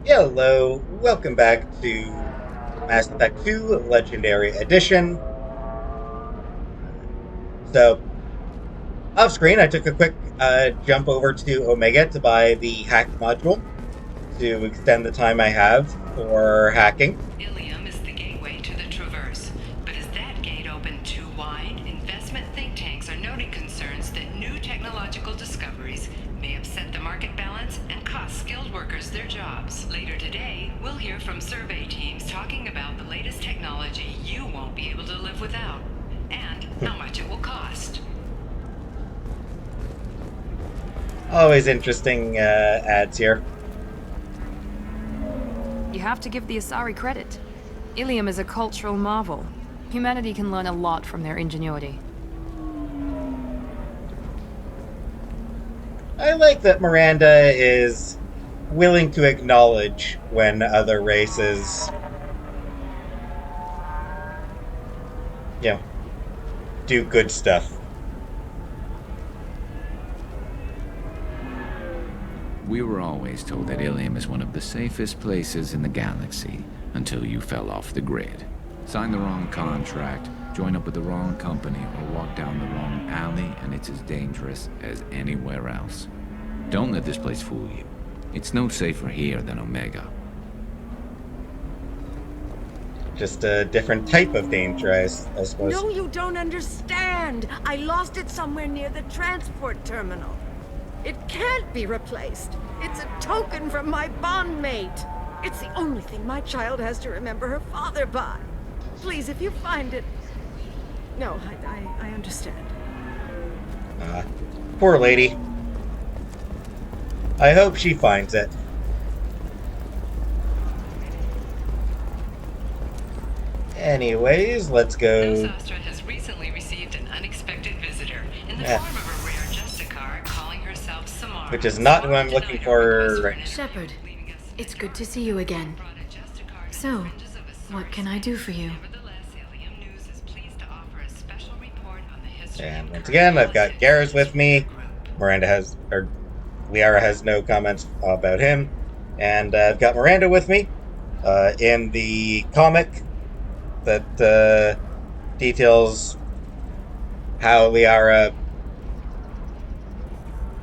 Hello, welcome back to Mass Effect 2 Legendary Edition. So, off screen, I took a quick jump over to Omega to buy the hack module to extend the time I have for hacking. Ilium is the gateway to the Traverse, but is that gate open too wide? Investment think tanks are noting concerns that new technological discoveries may upset the market balance and cost skilled workers their jobs. Later today, we'll hear from survey teams talking about the latest technology you won't be able to live without, and how much it will cost. Always interesting ads here. You have to give the Asari credit. Ilium is a cultural marvel. Humanity can learn a lot from their ingenuity. I like that Miranda is willing to acknowledge when other races, you know, do good stuff. We were always told that Ilium is one of the safest places in the galaxy until you fell off the grid. Sign the wrong contract, join up with the wrong company, or walk down the wrong alley, and it's as dangerous as anywhere else. Don't let this place fool you. It's no safer here than Omega. Just a different type of danger, I suppose. No, you don't understand. I lost it somewhere near the transport terminal. It can't be replaced. It's a token from my bondmate. It's the only thing my child has to remember her father by. Please, if you find it... No, I understand. Poor lady. I hope she finds it. Anyways, let's go. Nostastra has recently received an unexpected visitor in the form of a rare Justicar calling herself Samara. Which is not who I'm looking for. Shepard, it's good to see you again. So, what can I do for you? And once again, I've got Garrus with me. Liara has no comments about him. And I've got Miranda with me in the comic that details how Liara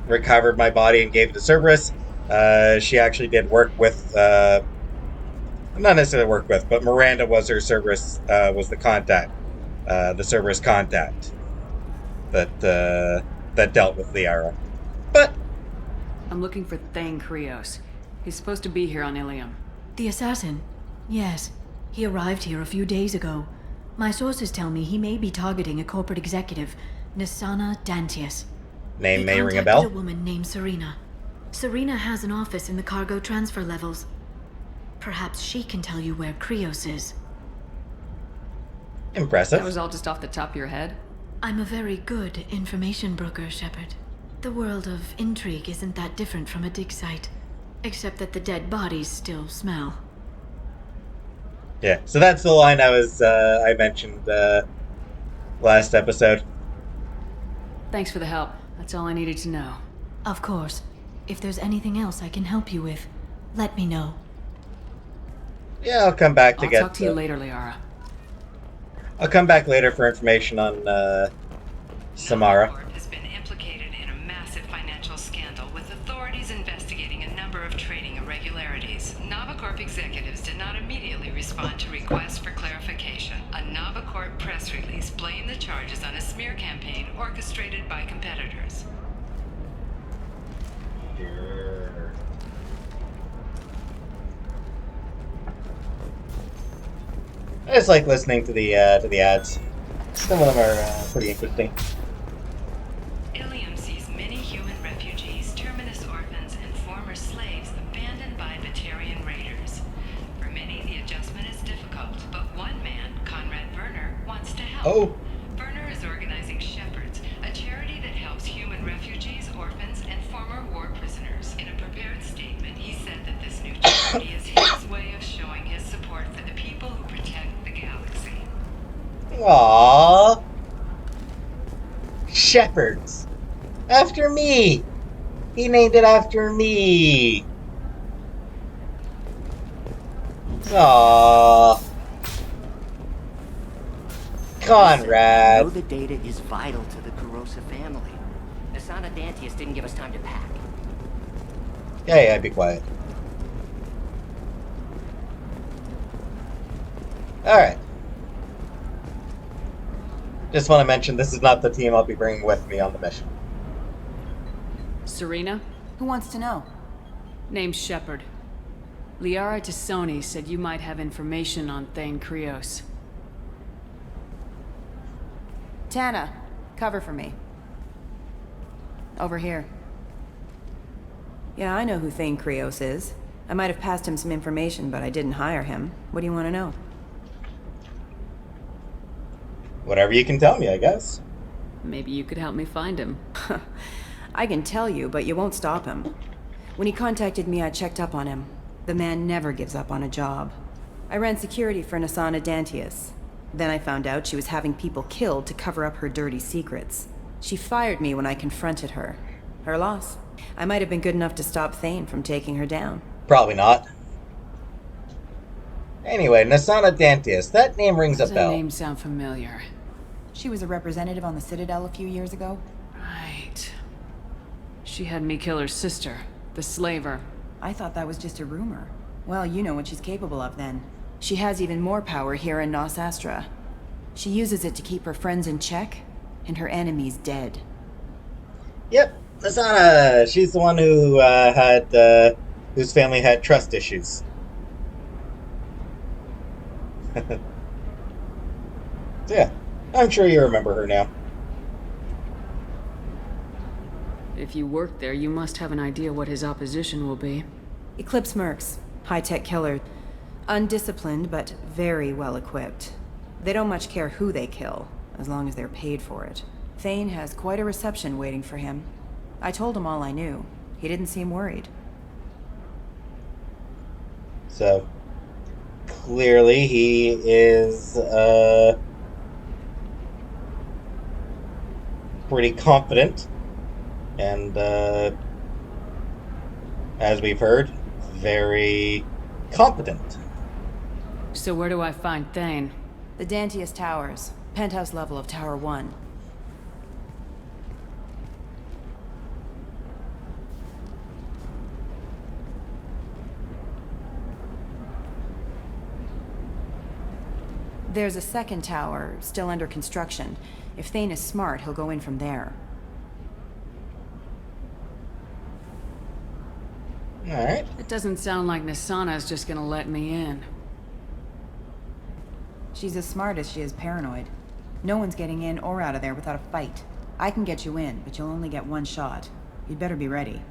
recovered my body and gave it to Cerberus. She actually did work with, not necessarily work with, but Miranda was her Cerberus, was the contact, the Cerberus contact that dealt with Liara. But I'm looking for Thane Krios. He's supposed to be here on Ilium. The assassin? Yes. He arrived here a few days ago. My sources tell me he may be targeting a corporate executive, Nisana Dantius. Name may ring a He bell. contacted a woman named Serena. Serena has an office in the cargo transfer levels. Perhaps she can tell you where Krios is. Impressive. That was all just off the top of your head? I'm a very good information broker, Shepard. The world of intrigue isn't that different from a dig site, except that the dead bodies still smell. Yeah, so that's the line I mentioned last episode. Thanks for the help. That's all I needed to know. Of course. If there's anything else I can help you with, let me know. Yeah, I'll come back to I'll talk to you later, Liara. I'll come back later for information on Samara. Novacorp has been implicated in a massive financial scandal with authorities investigating a number of trading irregularities. Novacorp executives did not immediately respond to requests for clarification. A Novacorp press release blamed the charges on a smear campaign orchestrated by competitors. I just like listening to the ads. Some of them are pretty interesting. Ilium sees many human refugees, terminus orphans, and former slaves abandoned by Batarian raiders. For many, the adjustment is difficult, but one man, Conrad Werner, wants to help. Oh. Werner is organizing Shepherds, a charity that helps human refugees, orphans, and former war prisoners. In a prepared statement, he said that this new charity is his way of showing his support for the people who protect the galaxy. Aww. Shepherds. After me. He named it after me. Aww. Listen, you know Conrad. the data is vital to the Kurosa family. Asana Dantius didn't give us time to pack. Yeah, be quiet. Alright. Just want to mention this is not the team I'll be bringing with me on the mission. Serena? Who wants to know? Name's Shepard. Liara Tassoni said you might have information on Thane Krios. Tana, cover for me. Over here. Yeah, I know who Thane Krios is. I might have passed him some information, but I didn't hire him. What do you want to know? Whatever you can tell me, I guess. Maybe you could help me find him. I can tell you, but you won't stop him. When he contacted me, I checked up on him. The man never gives up on a job. I ran security for Asana Dantius. Then I found out she was having people killed to cover up her dirty secrets. She fired me when I confronted her. Her loss. I might have been good enough to stop Thane from taking her down. Probably not. Anyway, Nasana Dantius. That name rings a Does that bell. name sound familiar? She was a representative on the Citadel a few years ago. Right. She had me kill her sister, the slaver. I thought that was just a rumor. Well, you know what she's capable of then. She has even more power here in Nos Astra. She uses it to keep her friends in check, and her enemies dead. Yep, Nasana. She's the one who whose family had trust issues. So yeah, I'm sure you remember her now. If you work there, you must have an idea what his opposition will be. Eclipse Mercs. High-tech killer. Undisciplined, but very well equipped. They don't much care who they kill, as long as they're paid for it. Thane has quite a reception waiting for him. I told him all I knew. He didn't seem worried. So clearly he is pretty confident and as we've heard, very competent. So where do I find Thane? The Dantius Towers. Penthouse level of Tower 1. There's a second tower, still under construction. If Thane is smart, he'll go in from there. Alright. It doesn't sound like Nasana's just gonna let me in. She's as smart as she is paranoid. No one's getting in or out of there without a fight. I can get you in, but you'll only get one shot. You'd better be ready.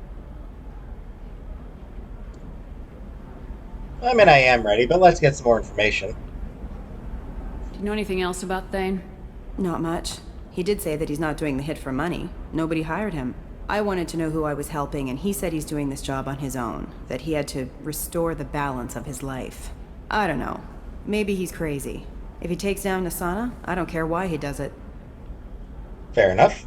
I mean, I am ready, but let's get some more information. Do you know anything else about Thane? Not much. He did say that he's not doing the hit for money. Nobody hired him. I wanted to know who I was helping, and he said he's doing this job on his own. That he had to restore the balance of his life. I don't know. Maybe he's crazy. If he takes down Nasana, I don't care why he does it. Fair enough.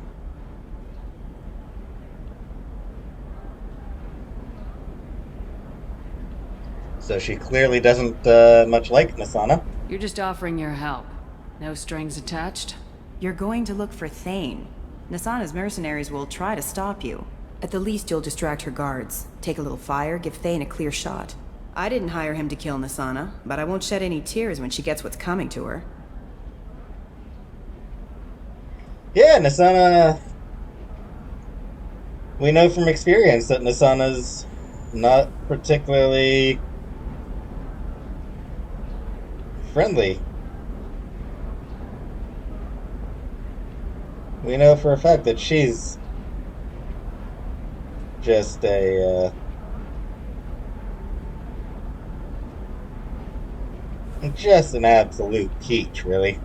So she clearly doesn't much like Nasana. You're just offering your help. No strings attached? You're going to look for Thane. Nasana's mercenaries will try to stop you. At the least, you'll distract her guards. Take a little fire, give Thane a clear shot. I didn't hire him to kill Nasana, but I won't shed any tears when she gets what's coming to her. Yeah, Nasana... We know from experience that Nasana's not particularly friendly. We know for a fact that she's just just an absolute peach, really.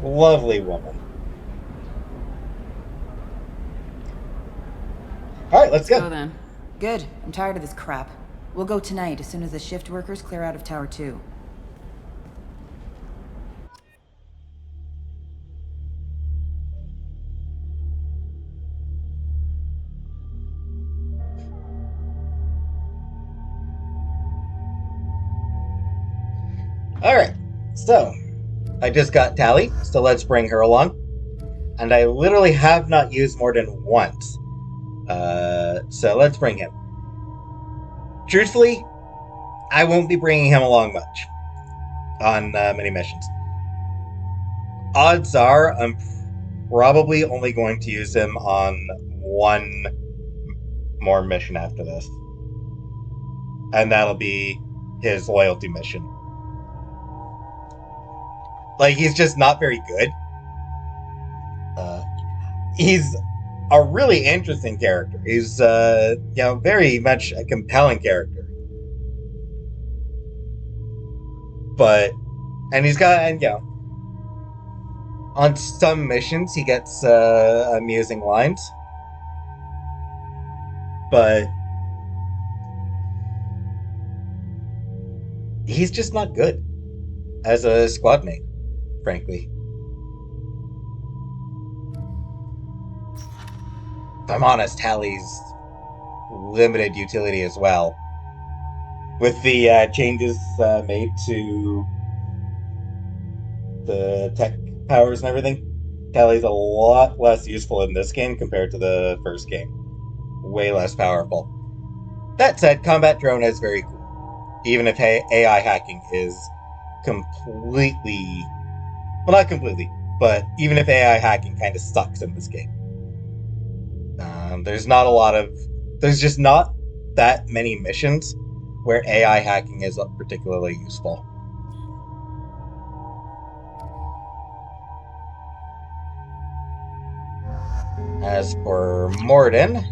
Lovely woman. Alright, let's Go go. then. Good. I'm tired of this crap. We'll go tonight as soon as the shift workers clear out of Tower 2. Alright, so I just got Tally, so let's bring her along. And I literally have not used more than once. So let's bring him. Truthfully, I won't be bringing him along much on many missions. Odds are I'm probably only going to use him on one more mission after this. And that'll be his loyalty mission. Like, he's just not very good. He's a really interesting character. He's, very much a compelling character. But, and he's got, and on some missions he gets amusing lines. But he's just not good as a squad mate, frankly. If I'm honest, Hallie's limited utility as well. With the changes made to the tech powers and everything, Hallie's a lot less useful in this game compared to the first game. Way less powerful. That said, combat drone is very cool. Even if AI hacking is completely... Well, not completely, but even if AI hacking kind of sucks in this game. There's just not that many missions where AI hacking is particularly useful. As for Morden,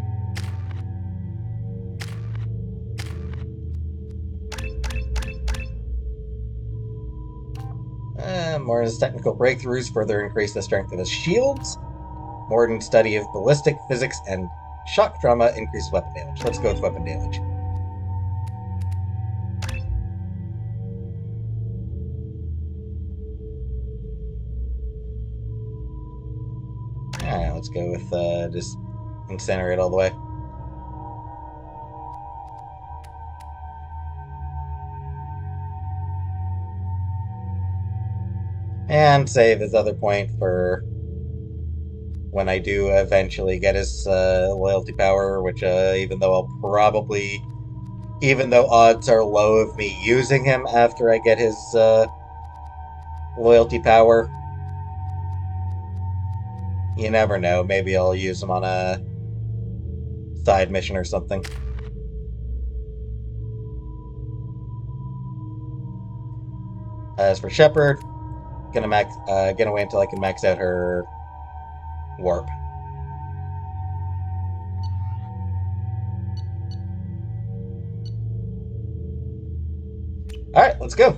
Morden's technical breakthroughs further increase the strength of his shields. Morden's study of ballistic physics and shock trauma increases weapon damage. Let's go with weapon damage. Alright, let's go with just incinerate all the way. And save his other point for when I do eventually get his loyalty power, which even though odds are low of me using him after I get his loyalty power, you never know. Maybe I'll use him on a side mission or something. As for Shepard, gonna wait until I can max out her warp. Alright, let's go.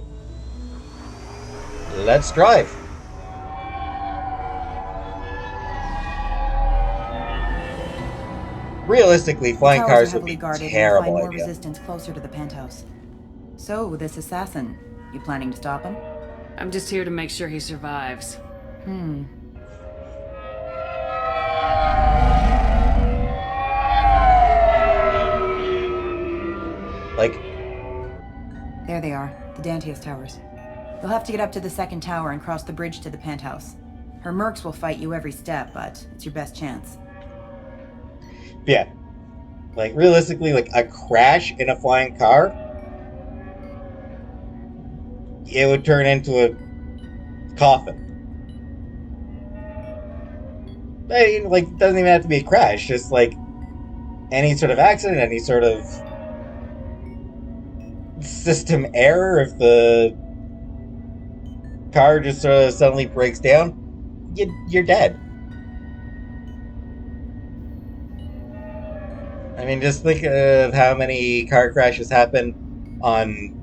Let's drive. Realistically, flying cars would be a terrible idea. More resistance closer to the penthouse. So, this assassin, you planning to stop him? I'm just here to make sure he survives. Like... There they are, the Dantius towers. You'll have to get up to the second tower and cross the bridge to the penthouse. Her mercs will fight you every step, but it's your best chance. Yeah. Like, realistically, like, a crash in a flying car, it would turn into a coffin. I mean, like, it doesn't even have to be a crash, just, like, any sort of accident, any sort of system error, if the car just sort of suddenly breaks down, you're dead. I mean, just think of how many car crashes happen on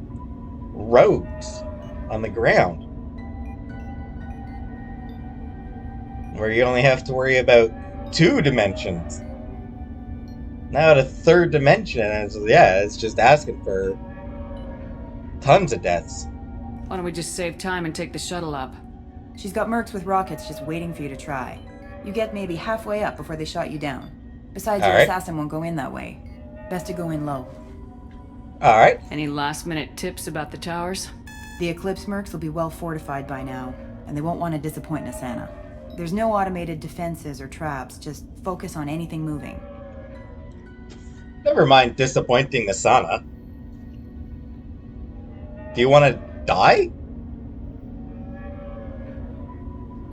roads, on the ground, where you only have to worry about 2 dimensions. Now a 3rd dimension, and it's just asking for tons of deaths. Why don't we just save time and take the shuttle up? She's got mercs with rockets just waiting for you to try. You get maybe halfway up before they shot you down. Besides, your assassin won't go in that way. Best to go in low. Alright. Any last-minute tips about the towers? The Eclipse mercs will be well fortified by now, and they won't want to disappoint Nasana. There's no automated defenses or traps, just focus on anything moving. Never mind disappointing Asana. Do you want to die?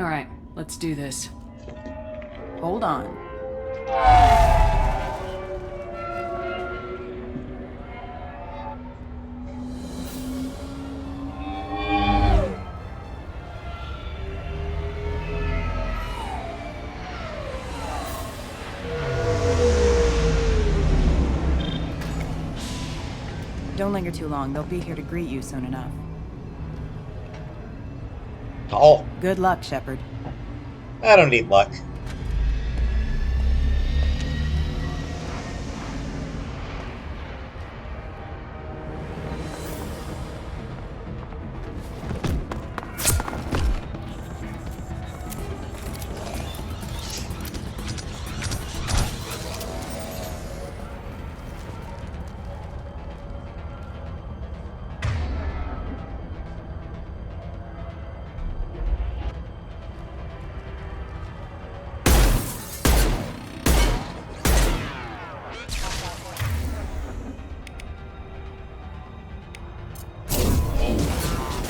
Alright, let's do this. Hold on. Don't linger too long. They'll be here to greet you soon enough. Oh, Good luck, Shepard. I don't need luck.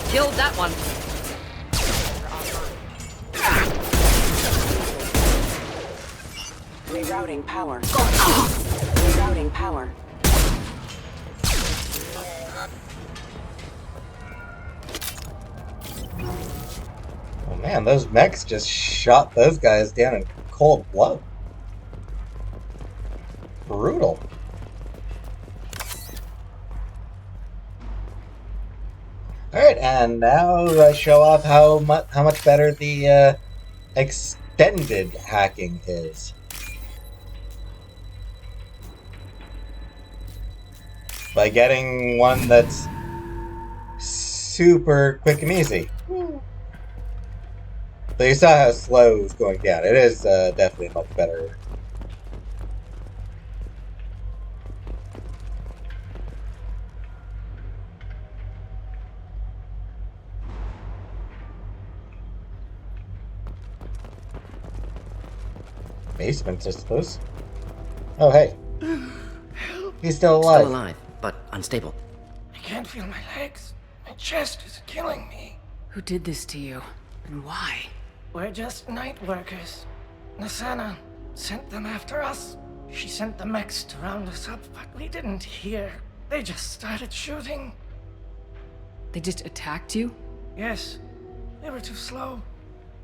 Killed that one. Rerouting power. Rerouting power. Oh man, those mechs just shot those guys down in cold blood. Brutal. Alright, and now show off how much better the extended hacking is. By getting one that's super quick and easy. So you saw how slow it was going down. It is definitely much better. Basement, I suppose. Oh, hey. He's still alive. Still alive, but unstable. I can't feel my legs. My chest is killing me. Who did this to you? And why? We're just night workers. Nasana sent them after us. She sent the mechs to round us up, but we didn't hear. They just started shooting. They just attacked you? Yes, they were too slow.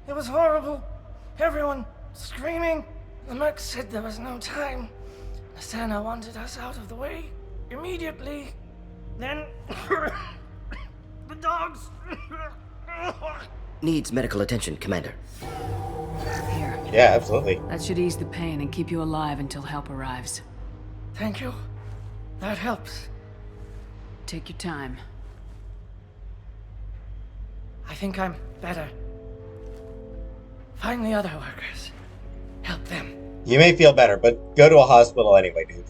It was horrible. Everyone screaming. The mechs said there was no time. Nasana wanted us out of the way immediately. Then the dogs. Needs medical attention, Commander. Here. Yeah, absolutely. That should ease the pain and keep you alive until help arrives. Thank you. That helps. Take your time. I think I'm better. Find the other workers. Help them. You may feel better, but go to a hospital anyway, dude.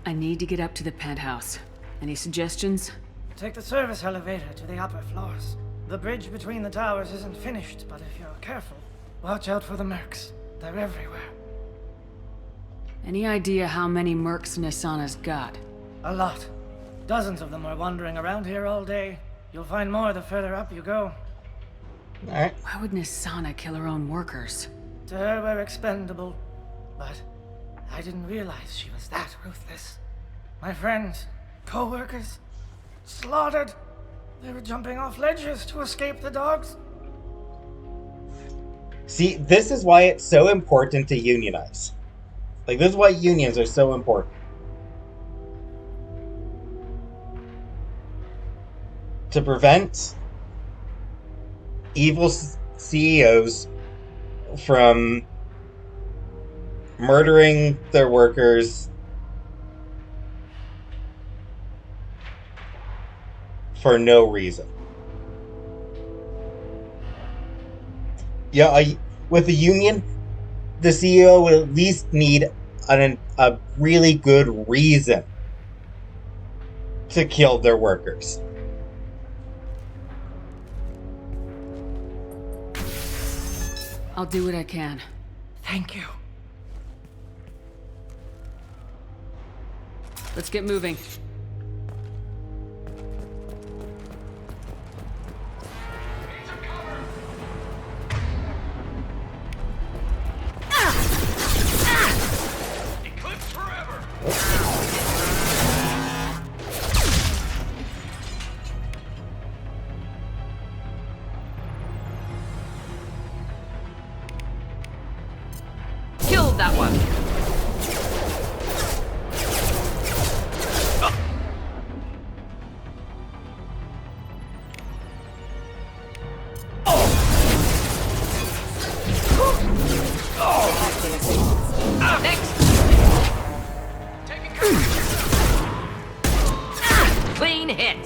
I need to get up to the penthouse. Any suggestions? Take the service elevator to the upper floors. The bridge between the towers isn't finished, but if you're careful, watch out for the mercs. They're everywhere. Any idea how many mercs Nasana's got? A lot. Dozens of them are wandering around here all day. You'll find more the further up you go. Alright. Why would Nasana kill her own workers? To her, we're expendable. But I didn't realize she was that ruthless. My friends, co-workers, slaughtered. They were jumping off ledges to escape the dogs. See, this is why it's so important to unionize. Like, this is why unions are so important. To prevent evil CEOs from murdering their workers for no reason. Yeah, with a union, the CEO would at least need a really good reason to kill their workers. I'll do what I can. Thank you. Let's get moving. Eclipse forever! Killed that one. Next. Clean hit.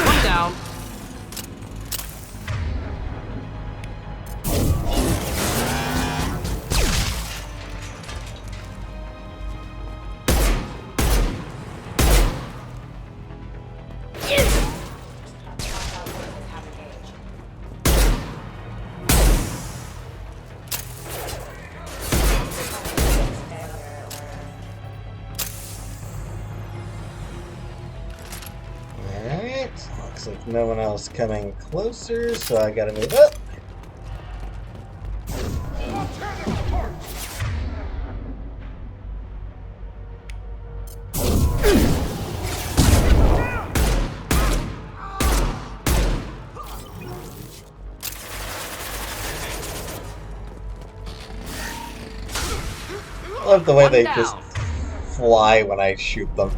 One down. Alright, looks like no one else coming closer, so I gotta move up. I love the way they just fly when I shoot them.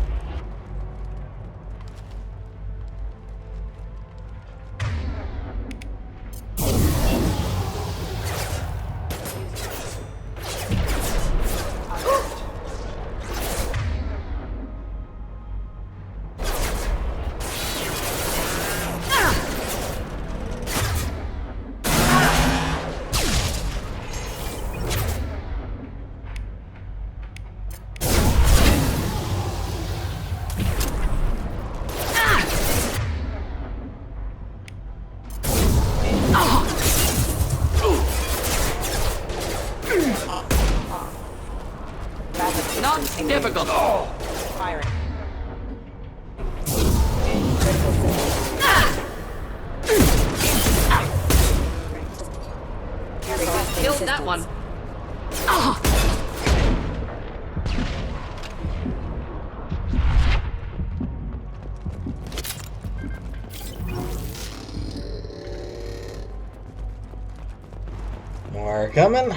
Not difficult. Firing. Killed that one. More coming.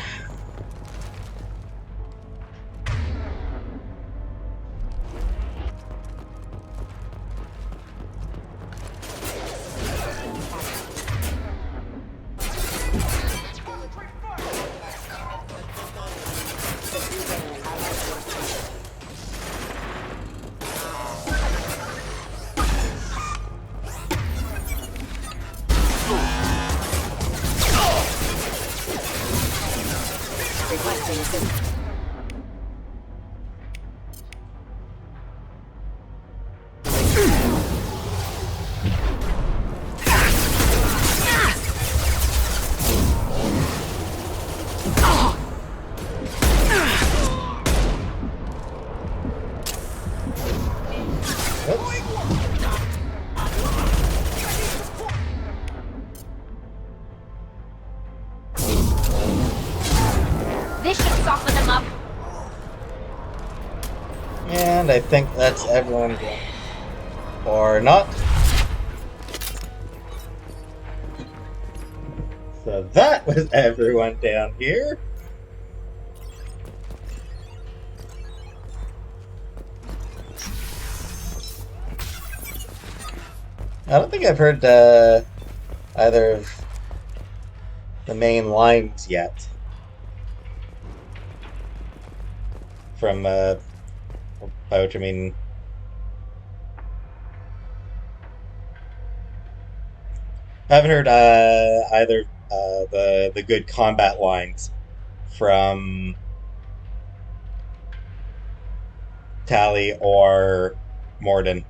This should soften them up. And I think that's everyone going. Or not. So that was everyone down here. I don't think I've heard either of the main lines yet from Pouch. I mean, I haven't heard either the good combat lines from Tally or Morden.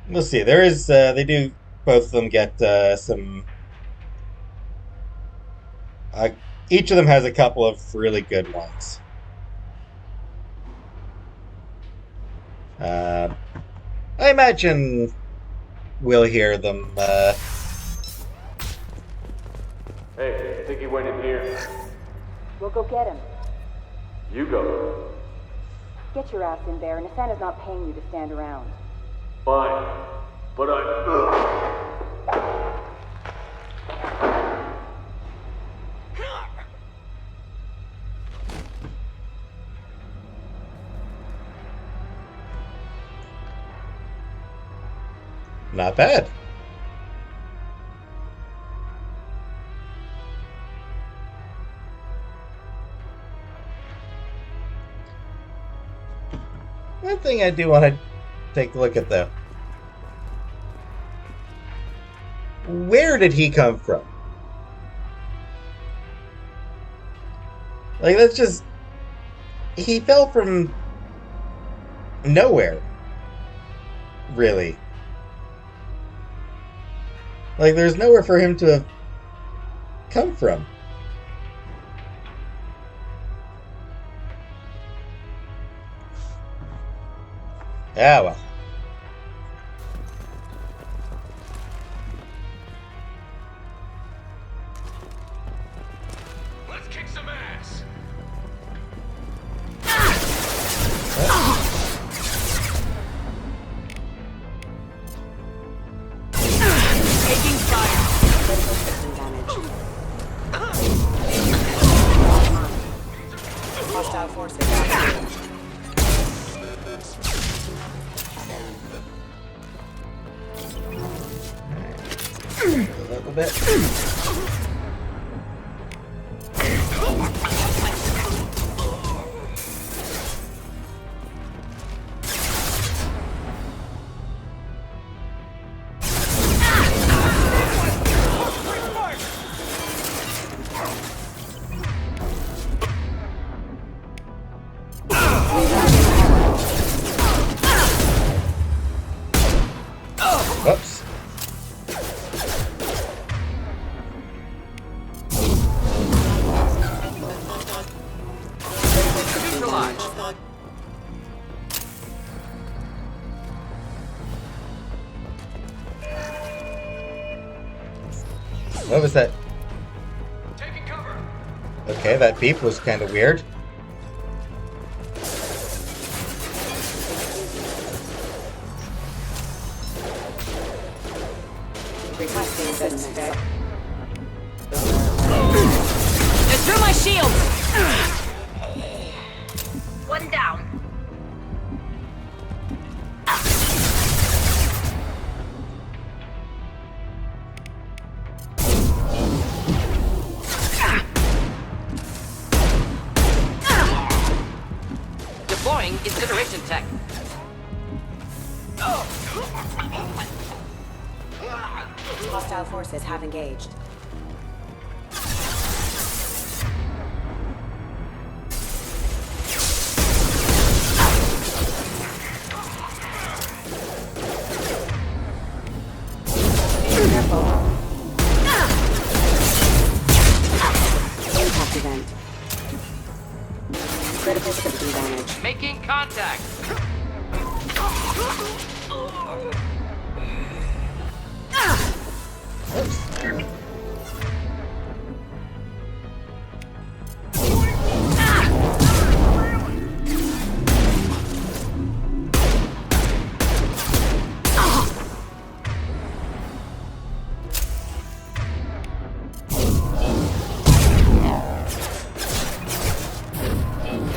We'll see. There is, they do, both of them get some. Each of them has a couple of really good ones. I imagine we'll hear them. Hey, I think he went in here. We'll go get him. You go. Get your ass in there, and Asana's not paying you to stand around. Fine. But Not bad. One thing I do want to take a look at, though. Where did he come from? Like, that's just... He fell from nowhere. Really. Like, there's nowhere for him to have come from. Ah, well. let's kick some ass. Taking fire. Hostile forces. A little bit. Whoops. What was that? Taking cover. Okay, that beep was kind of weird. Just through my shield. One down. Deploying incineration tech. Hostile forces have engaged. Careful. Impact event. Critical system damage. Making contact.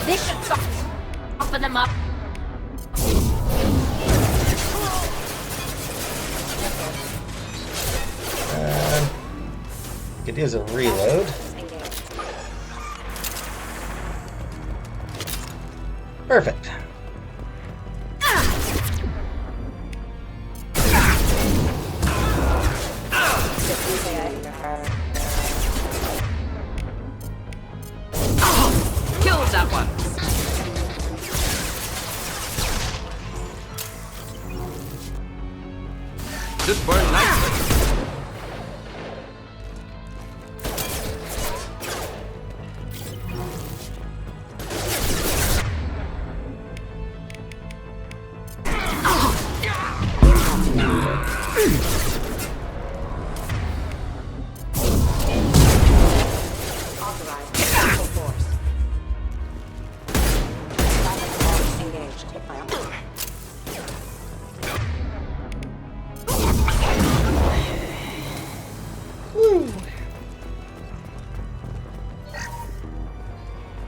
This should soften them up. Could use a reload. Perfect.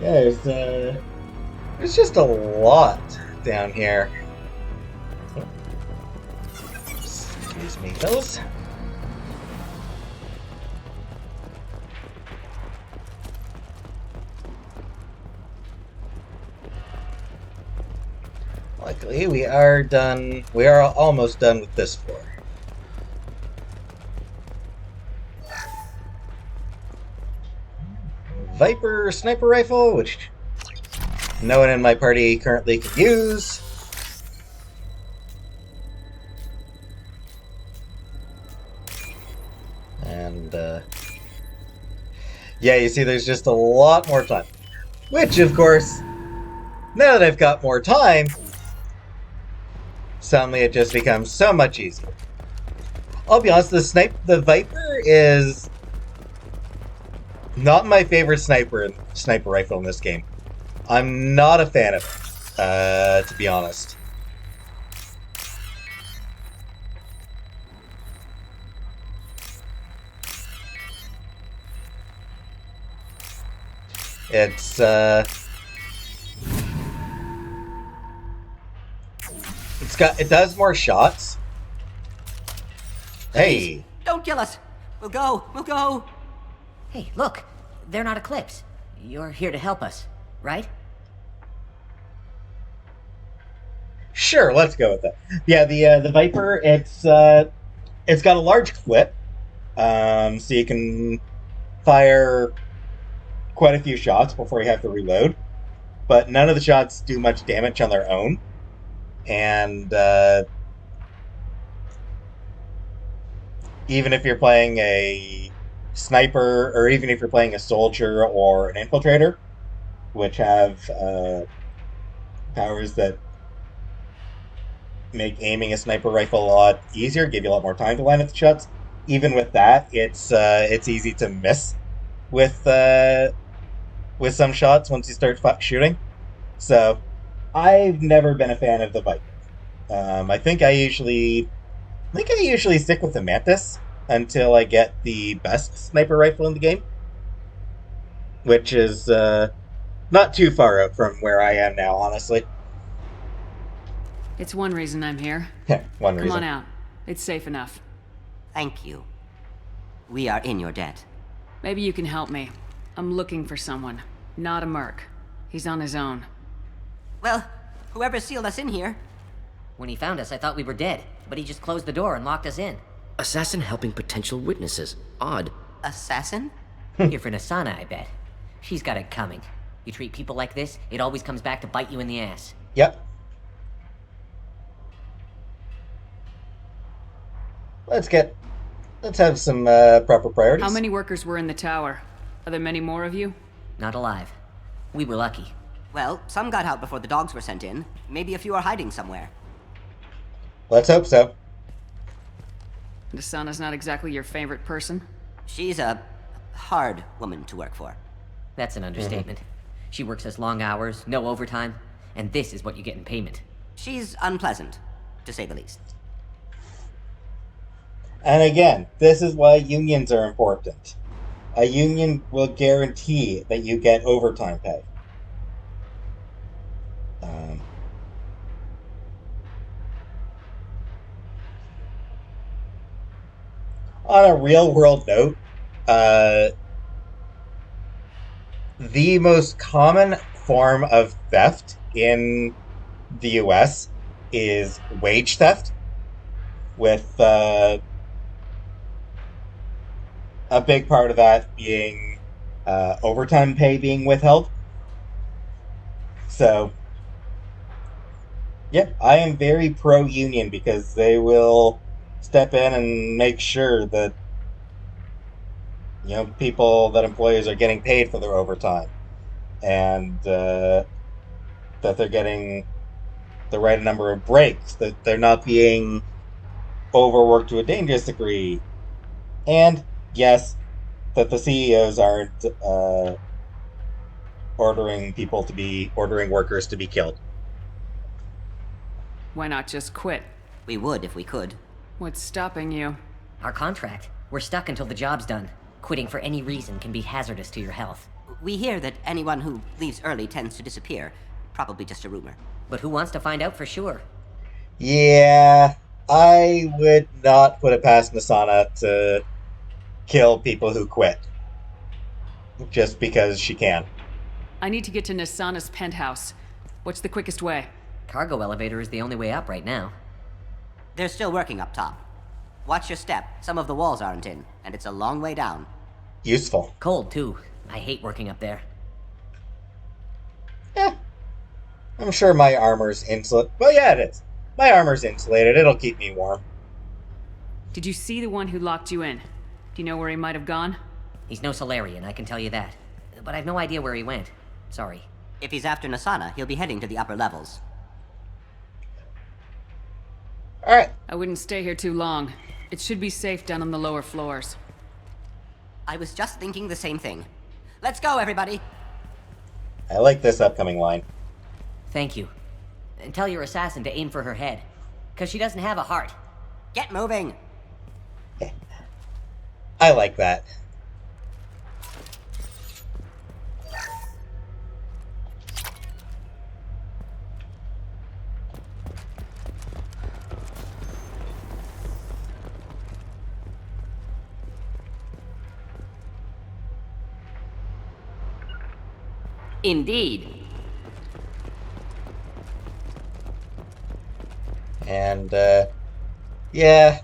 Yeah, there's just a lot down here. Excuse me, fellas. Luckily, we are done. We are almost done with this floor. Viper sniper rifle, which no one in my party currently can use. And, yeah, you see there's just a lot more time. Which, of course, now that I've got more time, suddenly it just becomes so much easier. I'll be honest, the Viper is not my favorite sniper rifle in this game. I'm not a fan of it, to be honest. It does more shots. Hey. Don't kill us. We'll go. Hey, look. They're not Eclipse. You're here to help us, right? Sure, let's go with that. Yeah, the Viper, it's got a large clip, so you can fire quite a few shots before you have to reload. But none of the shots do much damage on their own, and even if you're playing a sniper, or even if you're playing a soldier or an infiltrator, which have powers that make aiming a sniper rifle a lot easier, give you a lot more time to line up the shots. Even with that, it's easy to miss with some shots once you start shooting. So, I've never been a fan of the Viper. I think I usually stick with the Mantis until I get the best sniper rifle in the game, which is not too far out from where I am now, honestly. It's one reason I'm here. Yeah, one reason. Come on out. It's safe enough. Thank you. We are in your debt. Maybe you can help me. I'm looking for someone. Not a merc. He's on his own. Well, whoever sealed us in here. When he found us, I thought we were dead, but he just closed the door and locked us in. Assassin helping potential witnesses. Odd. Assassin? You're for Nasana, I bet. She's got it coming. You treat people like this, it always comes back to bite you in the ass. Yep. Let's have some proper priorities. How many workers were in the tower? Are there many more of you? Not alive. We were lucky. Well, some got out before the dogs were sent in. Maybe a few are hiding somewhere. Let's hope so. Nasana's not exactly your favorite person? She's a hard woman to work for. That's an understatement. She works us long hours, no overtime, and this is what you get in payment. She's unpleasant, to say the least. And again, this is why unions are important. A union will guarantee that you get overtime pay. On a real-world note, the most common form of theft in the US is wage theft, with a big part of that being overtime pay being withheld. So, yeah, I am very pro-union because they will step in and make sure that, people, that employees are getting paid for their overtime, and that they're getting the right number of breaks, that they're not being overworked to a dangerous degree, and yes, that the CEOs aren't ordering workers to be killed. Why not just quit? We would if we could. What's stopping you? Our contract. We're stuck until the job's done. Quitting for any reason can be hazardous to your health. we hear that anyone who leaves early tends to disappear. Probably just a rumor. But who wants to find out for sure? Yeah, I would not put it past Nasana to kill people who quit. Just because she can. I need to get to Nasana's penthouse. What's the quickest way? Cargo elevator is the only way up right now. They're still working up top. Watch your step. Some of the walls aren't in, and it's a long way down. Useful. Cold, too. I hate working up there. I'm sure my armor's insulated. Well, yeah, it is. My armor's insulated. It'll keep me warm. Did you see the one who locked you in? Do you know where he might have gone? He's no Solarian, I can tell you that. But I've no idea where he went. Sorry. If he's after Nasana, he'll be heading to the upper levels. Alright. I wouldn't stay here too long. It should be safe down on the lower floors. I was just thinking the same thing. Let's go, everybody! I like this upcoming line. Thank you. And tell your assassin to aim for her head. 'Cause she doesn't have a heart. Get moving! I like that. Indeed. And, yeah.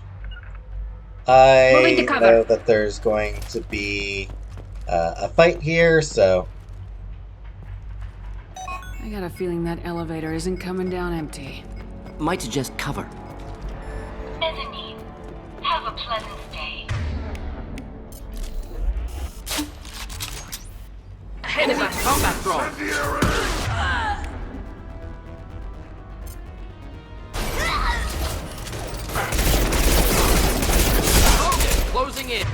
Moving to I cover. know that there's going to be a fight here, so... I got a feeling that elevator isn't coming down empty. Might suggest cover. Mezzanine. Have a pleasant stay. Ahead of us. Combat drone! Closing in.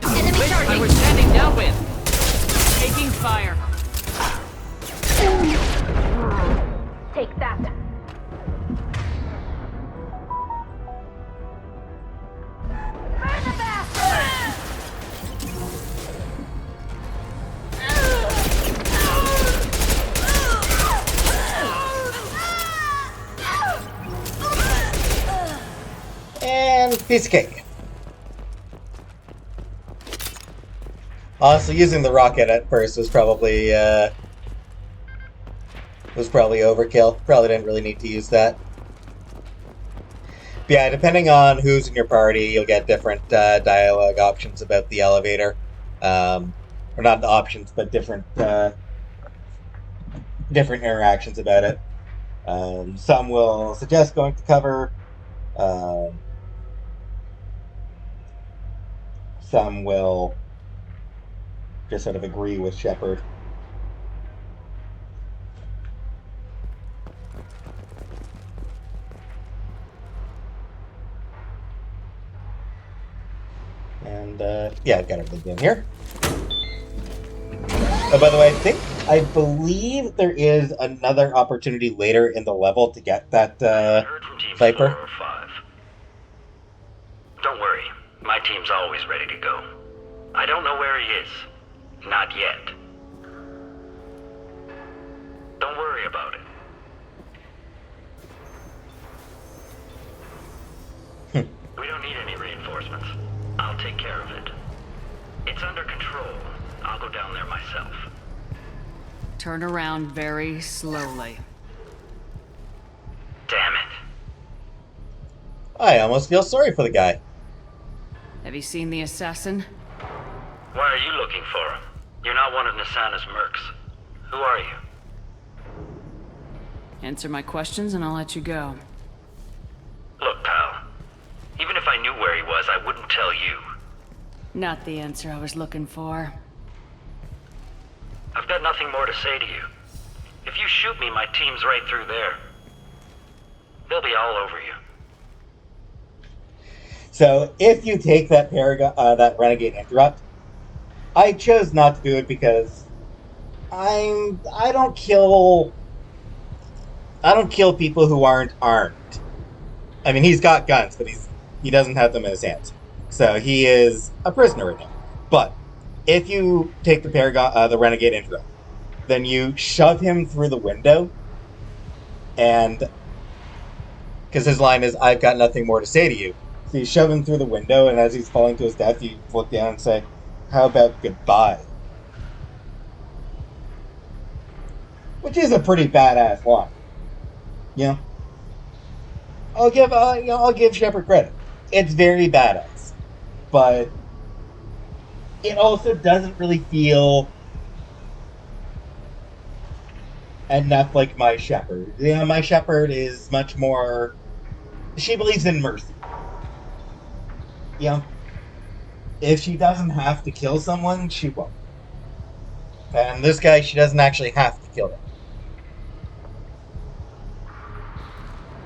Enemy I charging. was standing downwind. Taking fire. Take that. Burn the bastard! And piece of cake. Honestly, using the rocket at first was probably overkill. Probably didn't really need to use that. But yeah, depending on who's in your party, you'll get different dialogue options about the elevator. Or not the options, but different interactions about it. Some will suggest going to cover. Some will just sort of agree with Shepard. And, yeah, I've got everything in here. Oh, by the way, I believe there is another opportunity later in the level to get that, Viper. 4 or 5. Don't worry, my team's always ready to go. I don't know where he is. Not yet. Don't worry about it. We don't need any reinforcements. I'll take care of it. It's under control. I'll go down there myself. Turn around very slowly. Damn it. I almost feel sorry for the guy. Have you seen the assassin? Why are you looking for him? You're not one of Nasana's mercs. Who are you? Answer my questions and I'll let you go. Look, pal. Even if I knew where he was, I wouldn't tell you. Not the answer I was looking for. I've got nothing more to say to you. If you shoot me, my team's right through there. They'll be all over you. So if you take that that renegade interrupt, I chose not to do it because I don't kill people who aren't armed. I mean, he's got guns, but he doesn't have them in his hands, so he is a prisoner right now. But if you take the Paragon, the Renegade intro, then you shove him through the window, and because his line is, "I've got nothing more to say to you." So you shove him through the window, and as he's falling to his death, you look down and say, "How about goodbye?" Which is a pretty badass line. You know, I'll give Shepard credit. It's very badass, but it also doesn't really feel enough like my Shepard. You know, my Shepard is much more. She believes in mercy. You know, if she doesn't have to kill someone, she won't. And this guy, she doesn't actually have to kill him.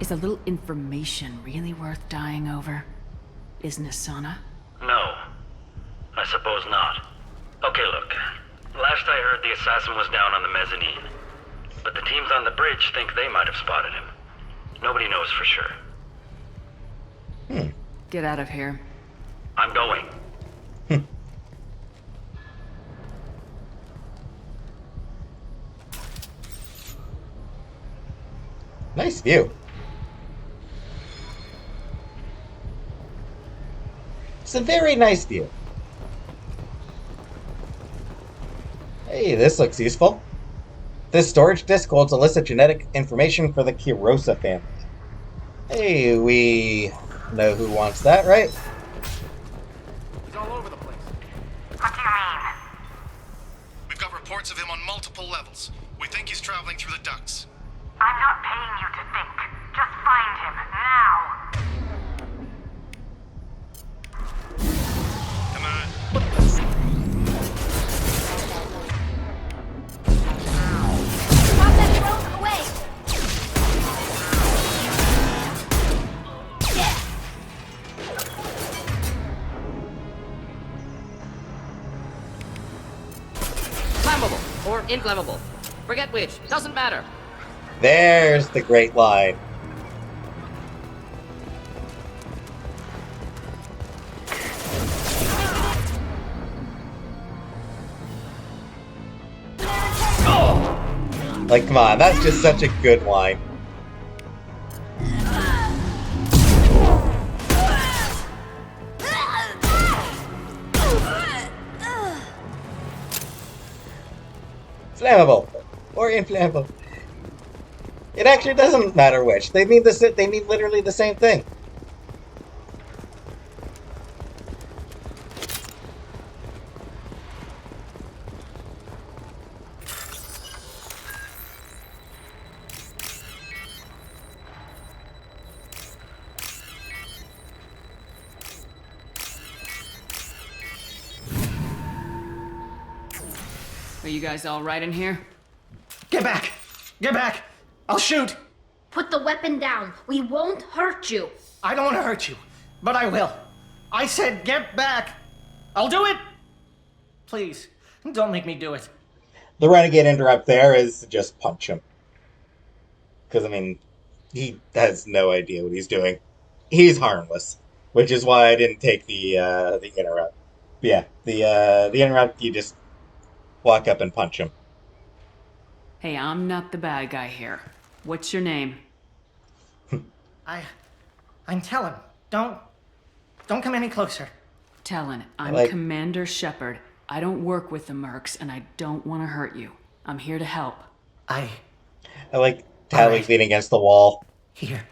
Is a little information really worth dying over? Isn't Asana? No. I suppose not. Okay, look. Last I heard, the assassin was down on the mezzanine. But the teams on the bridge think they might have spotted him. Nobody knows for sure. Get out of here. I'm going. Nice view. It's a very nice view. Hey, this looks useful. This storage disk holds illicit genetic information for the Kirosa family. Hey, we know who wants that, right? He's all over the place. What do you mean? We've got reports of him on multiple levels. We think he's traveling through the ducts. I'm not paying you to think. Just find him, now! Come on. Drop that drone away! Yeah! Flammable or inflammable. Forget which. Doesn't matter. There's the great line. Like, come on, that's just such a good line. Flammable or inflammable. It actually doesn't matter which. They mean they mean literally the same thing. Are you guys all right in here? Get back! Get back! I'll shoot! Put the weapon down. We won't hurt you. I don't want to hurt you, but I will. I said get back! I'll do it! Please, don't make me do it. The renegade interrupt there is to just punch him. Because, I mean, he has no idea what he's doing. He's harmless, which is why I didn't take the interrupt. But yeah, the interrupt, you just walk up and punch him. Hey, I'm not the bad guy here. What's your name? I'm Talon. Don't come any closer. Talon, I'm Commander Shepard. I don't work with the mercs, and I don't want to hurt you. I'm here to help. I like Tally leaning against the wall. Here.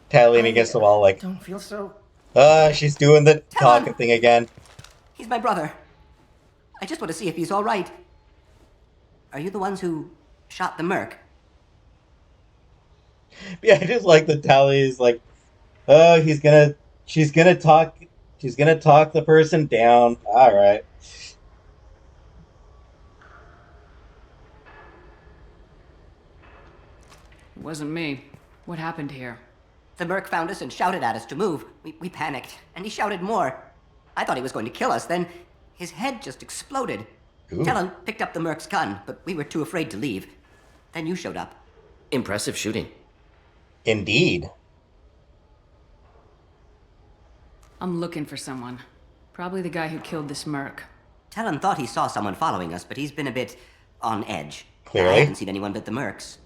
Tally leaning against the wall, like... Don't feel so... she's doing the Talon! talking thing again. He's my brother. I just want to see if he's all right. Are you the ones who shot the merc? Yeah, I just like that Tally is like, oh, she's gonna talk the person down. All right. It wasn't me. What happened here? The merc found us and shouted at us to move. We panicked, and he shouted more. I thought he was going to kill us, then his head just exploded. Ooh. Talon picked up the merc's gun, but we were too afraid to leave. Then you showed up. Impressive shooting. Indeed. I'm looking for someone. Probably the guy who killed this merc. Talon thought he saw someone following us, but he's been a bit on edge. Clearly. I haven't seen anyone but the mercs.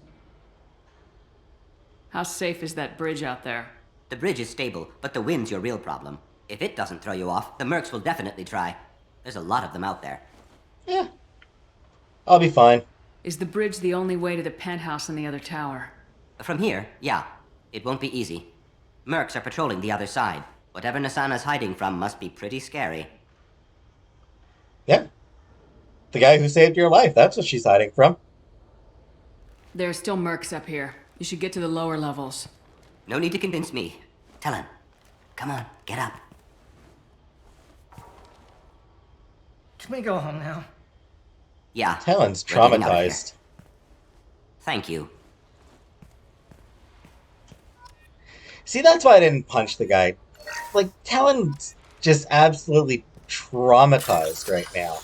How safe is that bridge out there? The bridge is stable, but the wind's your real problem. If it doesn't throw you off, the mercs will definitely try. There's a lot of them out there. Yeah. I'll be fine. Is the bridge the only way to the penthouse in the other tower? From here, yeah. It won't be easy. Mercs are patrolling the other side. Whatever Nasana's hiding from must be pretty scary. Yeah. The guy who saved your life, that's what she's hiding from. There are still mercs up here. You should get to the lower levels. No need to convince me. Talon, come on, get up. Can we go home now? Yeah. Talon's we're getting out of traumatized. here. Thank you. See, that's why I didn't punch the guy. Like, Talon's just absolutely traumatized right now.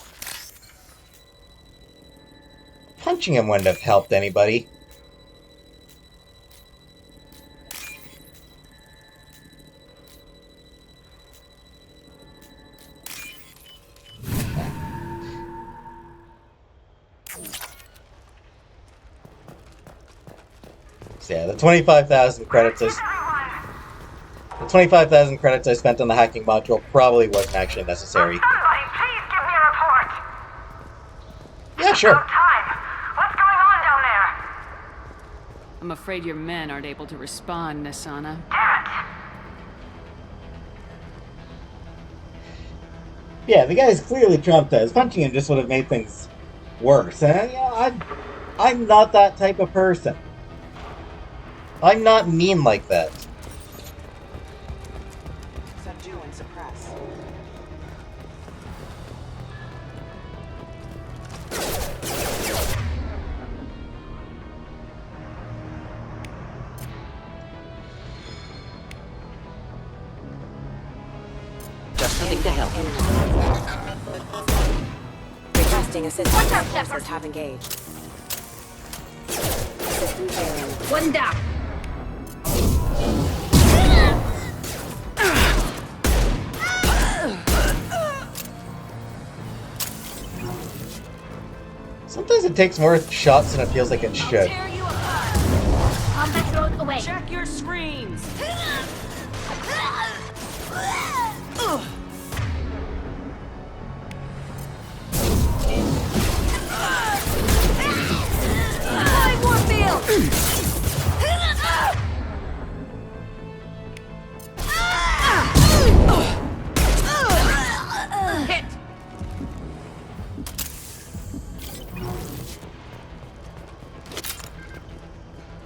Punching him wouldn't have helped anybody. So yeah, the 25,000 credits I spent on the hacking module probably wasn't actually necessary. Somebody, please give me a report. Yeah, sure. No time. What's going on down there? I'm afraid your men aren't able to respond, Nasana. Damn it. Yeah, the guy's clearly traumatized. Punching him just would have made things worse. And, I'm not that type of person. I'm not mean like that. Subdue and suppress. Just something to help. Requesting assistance. Forces have engaged. System failing. One down. Sometimes it takes more shots than it feels like it should. Combat drone away. Check your screens! Hit.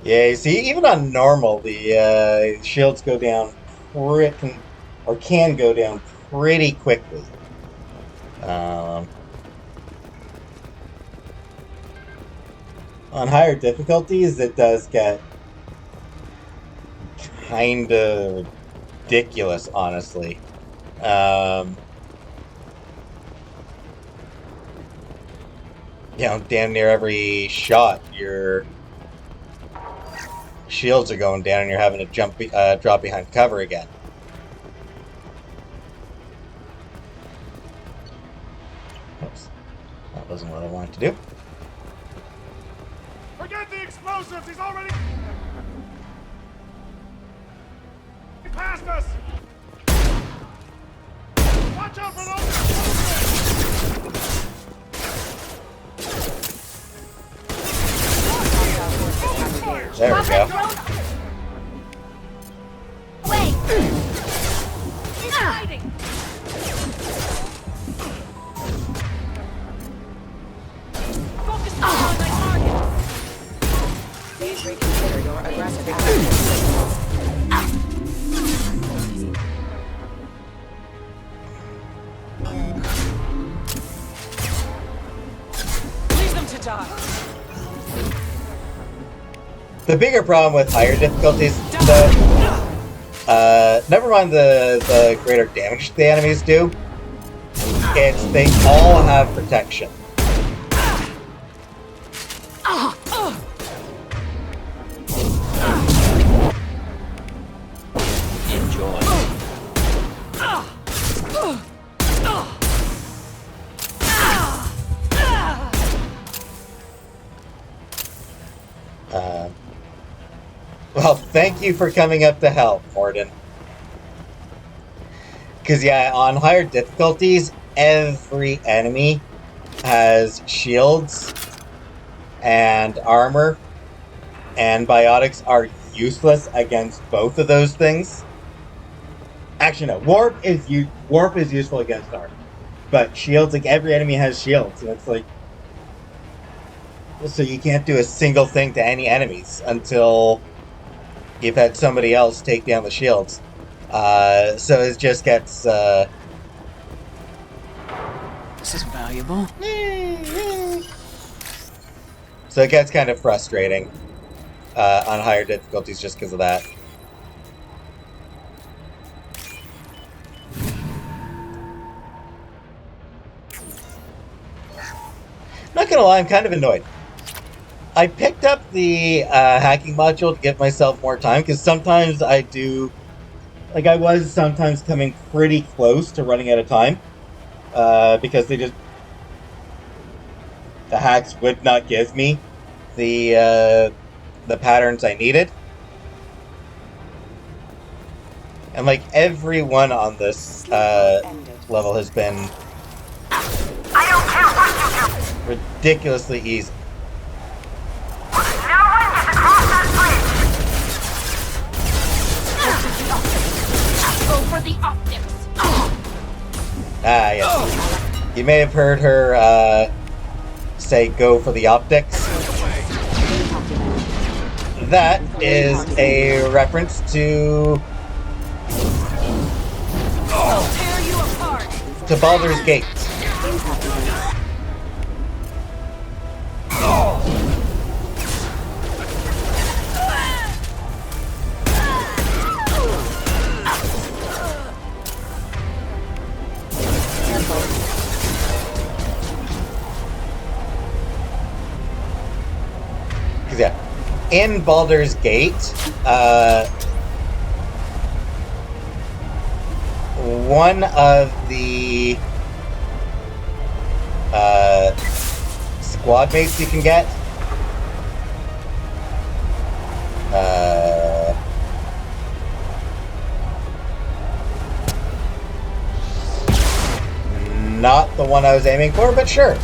Yeah, you see, even on normal, the shields go down can go down pretty quickly. On higher difficulties, it does get kind of ridiculous, honestly. Damn near every shot, your shields are going down and you're having to drop behind cover again. Oops. That wasn't what I wanted to do. Forget the explosives! He's already past us! Watch out for those explosives! There we go. Wait. He's hiding. Focus on my target. Please reconsider your aggressive action. Leave them to die. The bigger problem with higher difficulties, never mind the greater damage the enemies do, it's they all have protection. Enjoy. Thank you for coming up to help, Morden. Because, yeah, on higher difficulties, every enemy has shields and armor, and biotics are useless against both of those things. Actually, no. Warp is useful against armor. But shields, like, every enemy has shields, and it's like... So you can't do a single thing to any enemies until you've had somebody else take down the shields. So it just gets... This is valuable. So it gets kind of frustrating on higher difficulties just because of that. Not gonna lie, I'm kind of annoyed. I picked up the hacking module to give myself more time, because sometimes I do... Like, I was sometimes coming pretty close to running out of time, because they just... The hacks would not give me the patterns I needed. And, like, everyone on this level has been ridiculously easy. Go for the optics. Ah, yes. You may have heard her say go for the optics. That is a reference to Baldur's Gate. Yeah, in Baldur's Gate, one of the squad mates you can get not the one I was aiming for, but sure.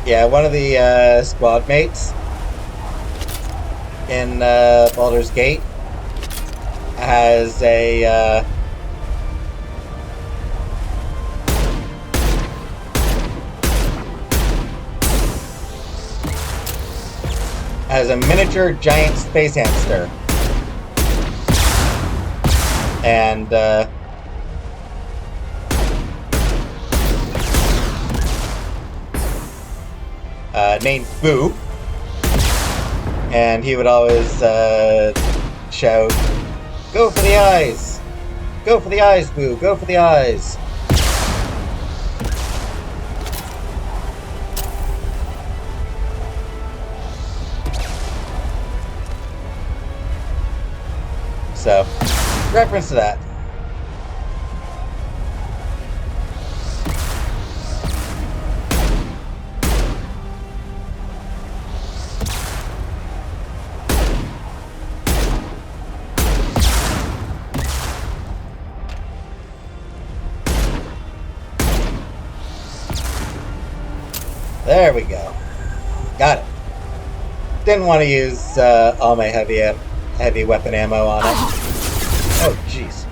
Yeah, one of the squad mates in Baldur's Gate has a miniature giant space hamster, and named Boo, and he would always shout, "Go for the eyes! Go for the eyes, Boo! Go for the eyes!" So, reference to that. There we go. Got it. Didn't want to use all my heavy weapon ammo on it. Oh, jeez.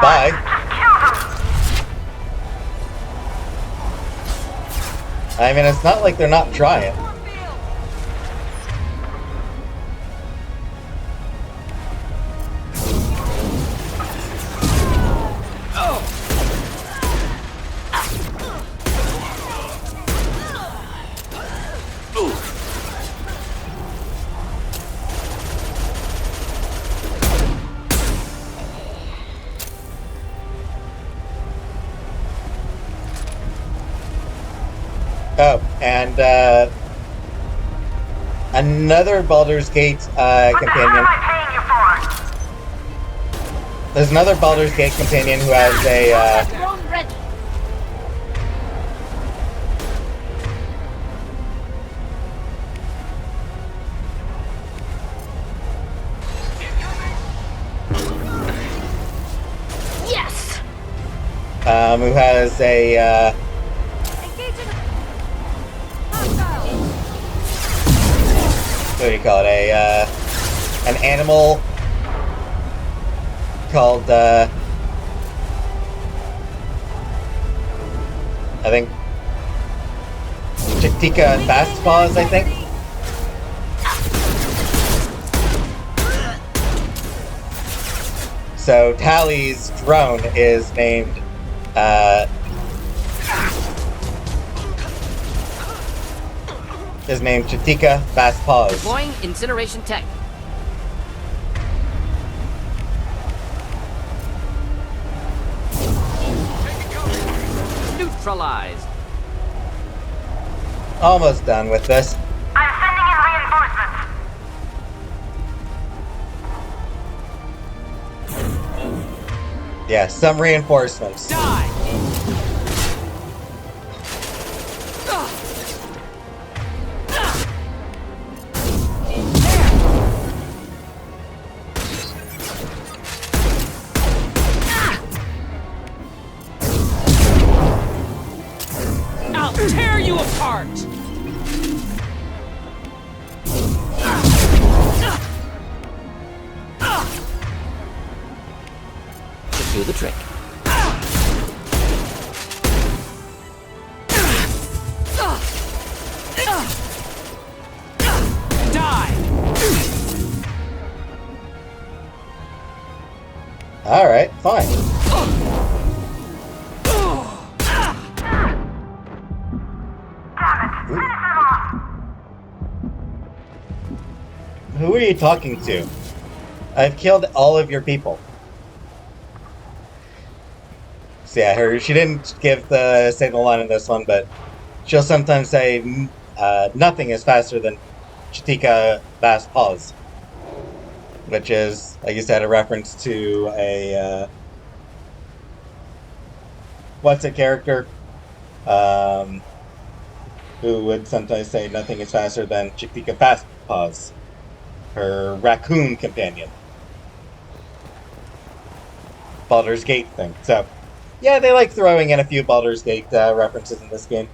Bye. I mean, it's not like they're not trying. Oh, and another Baldur's Gate companion. There's another Baldur's Gate companion who has a Yes! who has a what do you call it? An animal called I think Chitika Fastpaws, I think. So Tally's drone is named Chitika Fastpaws. Deploying incineration tech. Neutralized. Almost done with this. I'm sending in reinforcements. Yeah, some reinforcements. Die! I'll tear you apart! Should do the trick. Die! Alright, fine. Who are you talking to? I've killed all of your people. So yeah, she didn't say the line in this one, but she'll sometimes say, nothing is faster than Chitika Fastpaws. Which is, like you said, a reference to a, what's a character? Who would sometimes say nothing is faster than Chitika Fastpaws. Her raccoon companion. Baldur's Gate thing. So, yeah, they like throwing in a few Baldur's Gate references in this game.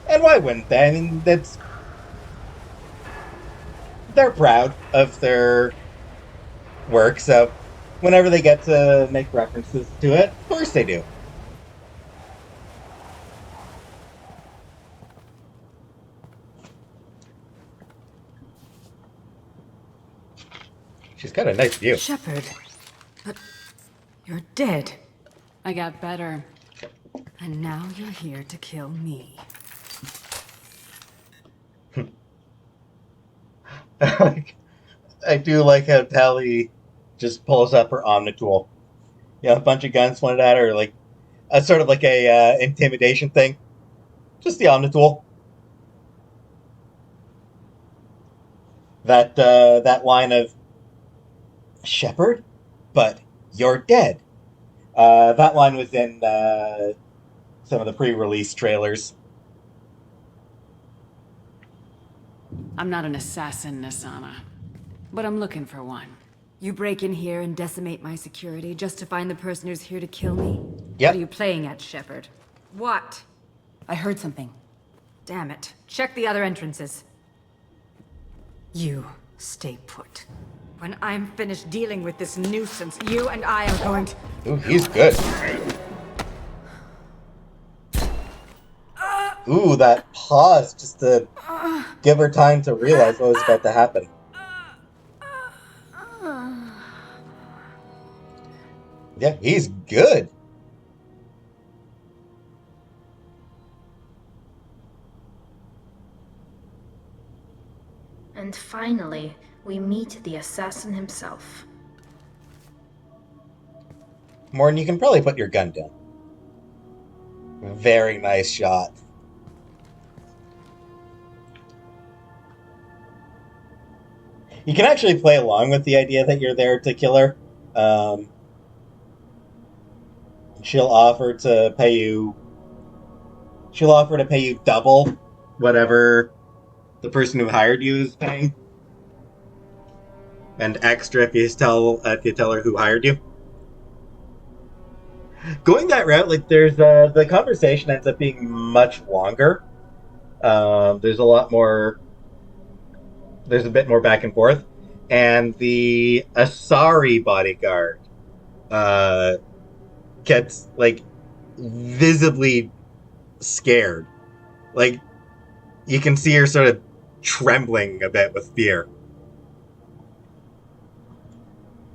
And why wouldn't they? I mean, they're proud of their work, so whenever they get to make references to it, of course they do. She's got a nice view. Shepard, but you're dead. I got better. And now you're here to kill me. I do like how Tally just pulls up her Omnitool. You know, a bunch of guns pointed at her, like a sort of like a intimidation thing. Just the Omnitool. That line of Shepard, but you're dead. That line was in some of the pre-release trailers. I'm not an assassin, Nasana. But I'm looking for one. You break in here and decimate my security just to find the person who's here to kill me? Yep. What are you playing at, Shepard? What? I heard something. Damn it. Check the other entrances. You stay put. When I'm finished dealing with this nuisance, you and I are going to... Ooh, he's good. Ooh, that pause just to give her time to realize what was about to happen. Yeah, he's good. And finally, we meet the assassin himself. Morton, you can probably put your gun down. Very nice shot. You can actually play along with the idea that you're there to kill her. She'll offer to pay you double whatever the person who hired you is paying, and extra if you tell her who hired you. Going that route, like there's the conversation ends up being much longer. There's a bit more back and forth, and the Asari bodyguard gets like visibly scared. Like you can see her sort of trembling a bit with fear,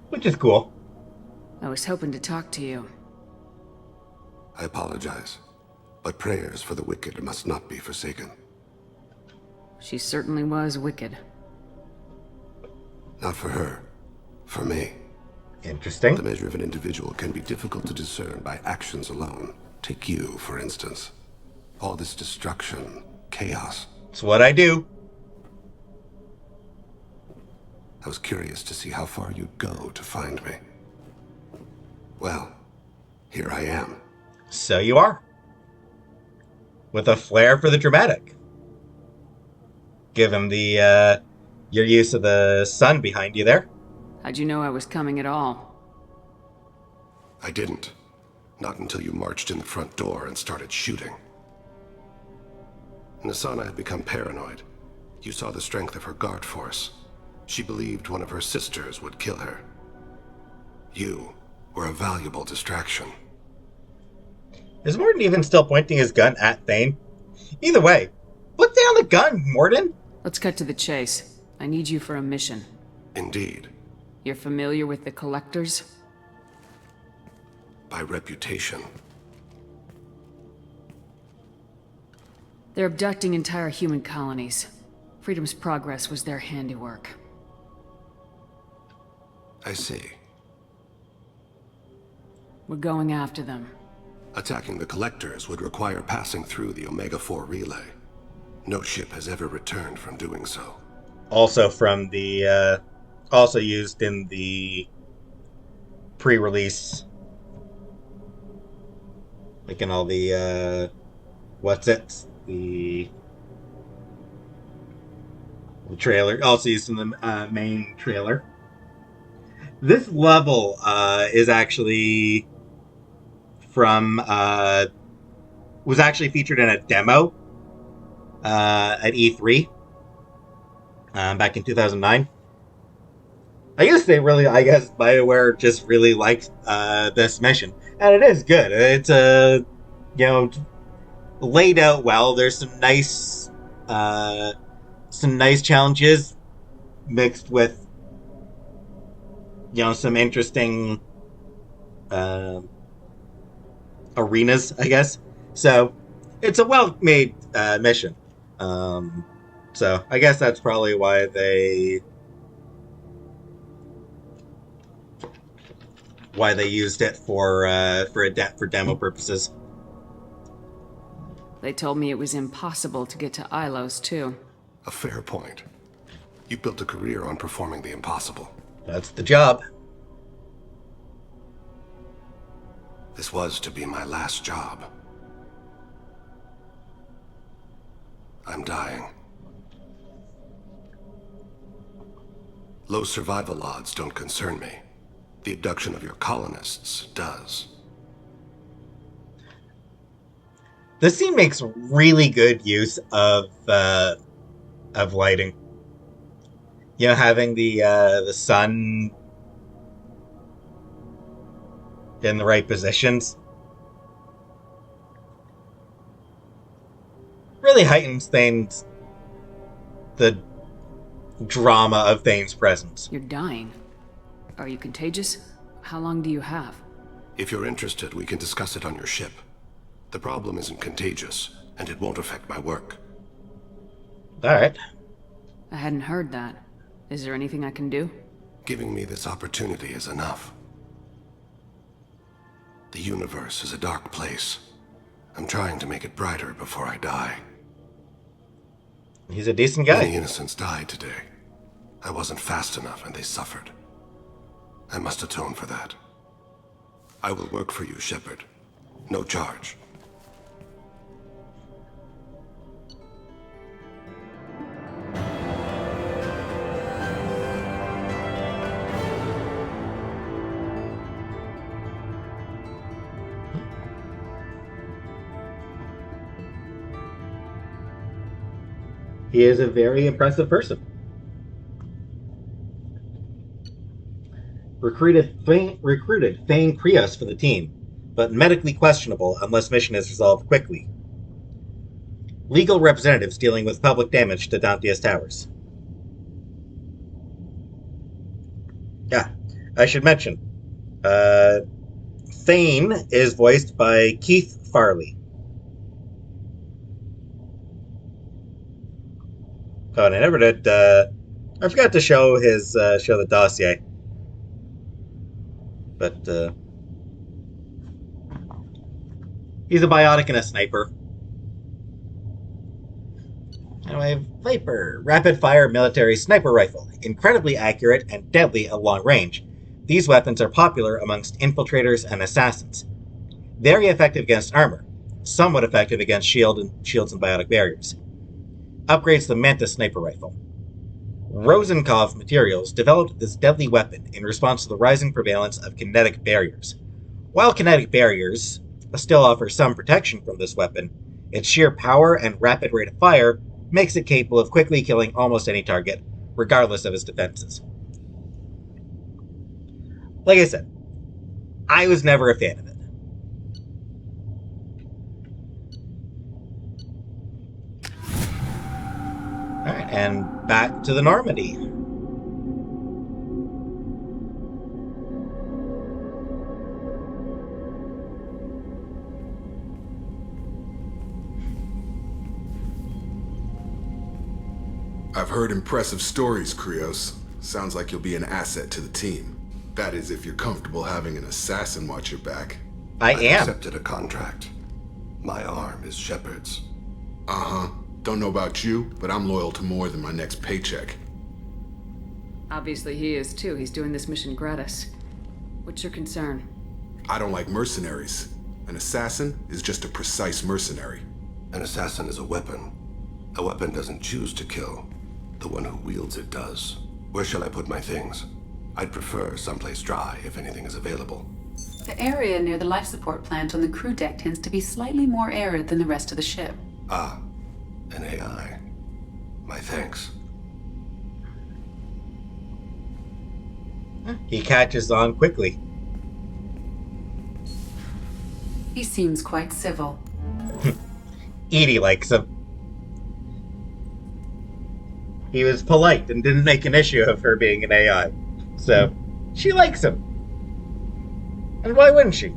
which is cool. I was hoping to talk to you. I apologize, but prayers for the wicked must not be forsaken. She certainly was wicked. Not for her. For me. Interesting. The measure of an individual can be difficult to discern by actions alone. Take you, for instance. All this destruction, chaos. It's what I do. I was curious to see how far you'd go to find me. Well, here I am. So you are. With a flair for the dramatic. Given the, your use of the sun behind you there. How'd you know I was coming at all? I didn't. Not until you marched in the front door and started shooting. Nasana had become paranoid. You saw the strength of her guard force. She believed one of her sisters would kill her. You were a valuable distraction. Is Morton even still pointing his gun at Thane? Either way, put down the gun, Morton! Let's cut to the chase. I need you for a mission. Indeed. You're familiar with the Collectors? By reputation. They're abducting entire human colonies. Freedom's Progress was their handiwork. I see. We're going after them. Attacking the Collectors would require passing through the Omega-4 relay. No ship has ever returned from doing so. Also from the, also used in the pre-release, like in all the, the trailer, also used in the main trailer. This level is actually from, was actually featured in a demo at E3 back in 2009. I guess BioWare just really liked this mission, and it is good. It's laid out well. There's some nice challenges mixed with some interesting arenas, I guess. So it's a well-made mission. So I guess that's probably why they used it for demo purposes. They told me it was impossible to get to Ilos, too. A fair point. You built a career on performing the impossible. That's the job. This was to be my last job. I'm dying. Low survival odds don't concern me. The abduction of your colonists does. This scene makes really good use of lighting. You know, having the sun in the right positions really heightens the drama of Thane's presence. You're dying. Are you contagious? How long do you have? If you're interested, we can discuss it on your ship. The problem isn't contagious, and it won't affect my work. Alright. I hadn't heard that. Is there anything I can do? Giving me this opportunity is enough. The universe is a dark place. I'm trying to make it brighter before I die. He's a decent guy. Many innocents died today. I wasn't fast enough and they suffered. I must atone for that. I will work for you, Shepard. No charge. He is a very impressive person. Recruited Thane Krios for the team, but medically questionable unless mission is resolved quickly. Legal representatives dealing with public damage to Dantius Towers. Yeah, I should mention, Thane is voiced by Keith Farley. Oh, and I never did. I forgot to show the dossier, but he's a biotic and a sniper. Anyway, Viper, rapid-fire military sniper rifle, incredibly accurate and deadly at long range. These weapons are popular amongst infiltrators and assassins. Very effective against armor, somewhat effective against shields and biotic barriers. Upgrades the Mantis sniper rifle. Rosenkopf Materials developed this deadly weapon in response to the rising prevalence of kinetic barriers. While kinetic barriers still offer some protection from this weapon, its sheer power and rapid rate of fire makes it capable of quickly killing almost any target, regardless of its defenses. Like I said, I was never a fan of it. Alright, and back to the Normandy. I've heard impressive stories, Krios. Sounds like you'll be an asset to the team. That is, if you're comfortable having an assassin watch your back. I am. Accepted a contract. My arm is Shepard's. Uh-huh. Don't know about you, but I'm loyal to more than my next paycheck. Obviously he is too. He's doing this mission gratis. What's your concern? I don't like mercenaries. An assassin is just a precise mercenary. An assassin is a weapon. A weapon doesn't choose to kill. The one who wields it does. Where shall I put my things? I'd prefer someplace dry if anything is available. The area near the life support plant on the crew deck tends to be slightly more arid than the rest of the ship. Ah, an AI. My thanks. He catches on quickly. He seems quite civil. Edie likes him. He was polite and didn't make an issue of her being an AI. So, she likes him. And why wouldn't she?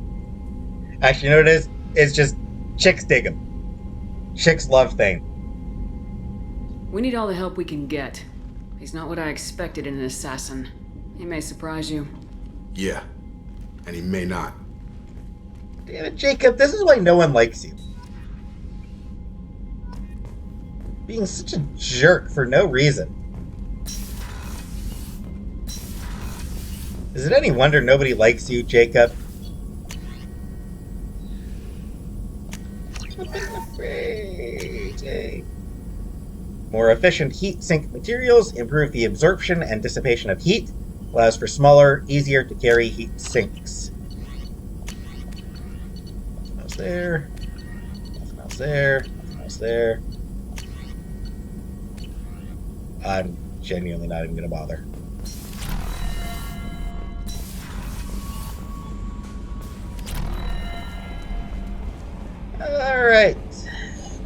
Actually, you know what it is? It's just chicks dig him. Chicks love Thane. We need all the help we can get. He's not what I expected in an assassin. He may surprise you. Yeah. And he may not. Damn it, Jacob, this is why no one likes you. Being such a jerk for no reason. Is it any wonder nobody likes you, Jacob? More efficient heat sink materials improve the absorption and dissipation of heat, allows for smaller, easier to carry heat sinks. Nothing else there. Nothing else there. Nothing else there. I'm genuinely not even gonna bother. Alright.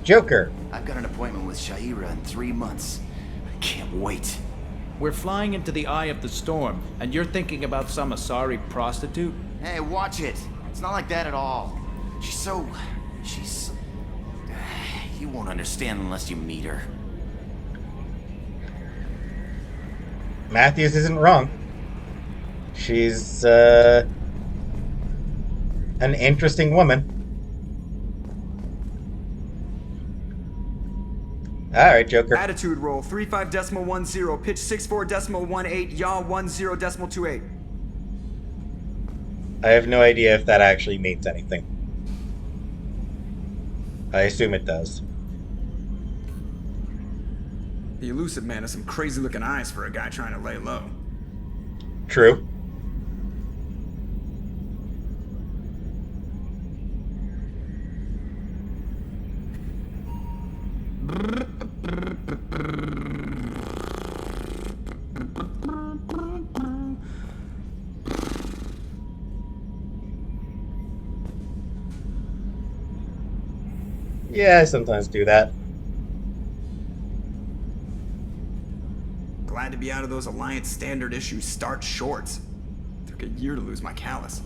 Joker. I've got an appointment with Shaira in 3 months. I can't wait. We're flying into the eye of the storm, and you're thinking about some Asari prostitute? Hey, watch it. It's not like that at all. She's... You won't understand unless you meet her. Matthews isn't wrong. She's, an interesting woman. Alright, Joker. Attitude roll 35.10, pitch 64.18, yaw 10.28. I have no idea if that actually means anything. I assume it does. The elusive man has some crazy looking eyes for a guy trying to lay low. True. Yeah, I sometimes do that. Glad to be out of those Alliance standard issue starch shorts. Took a year to lose my callus.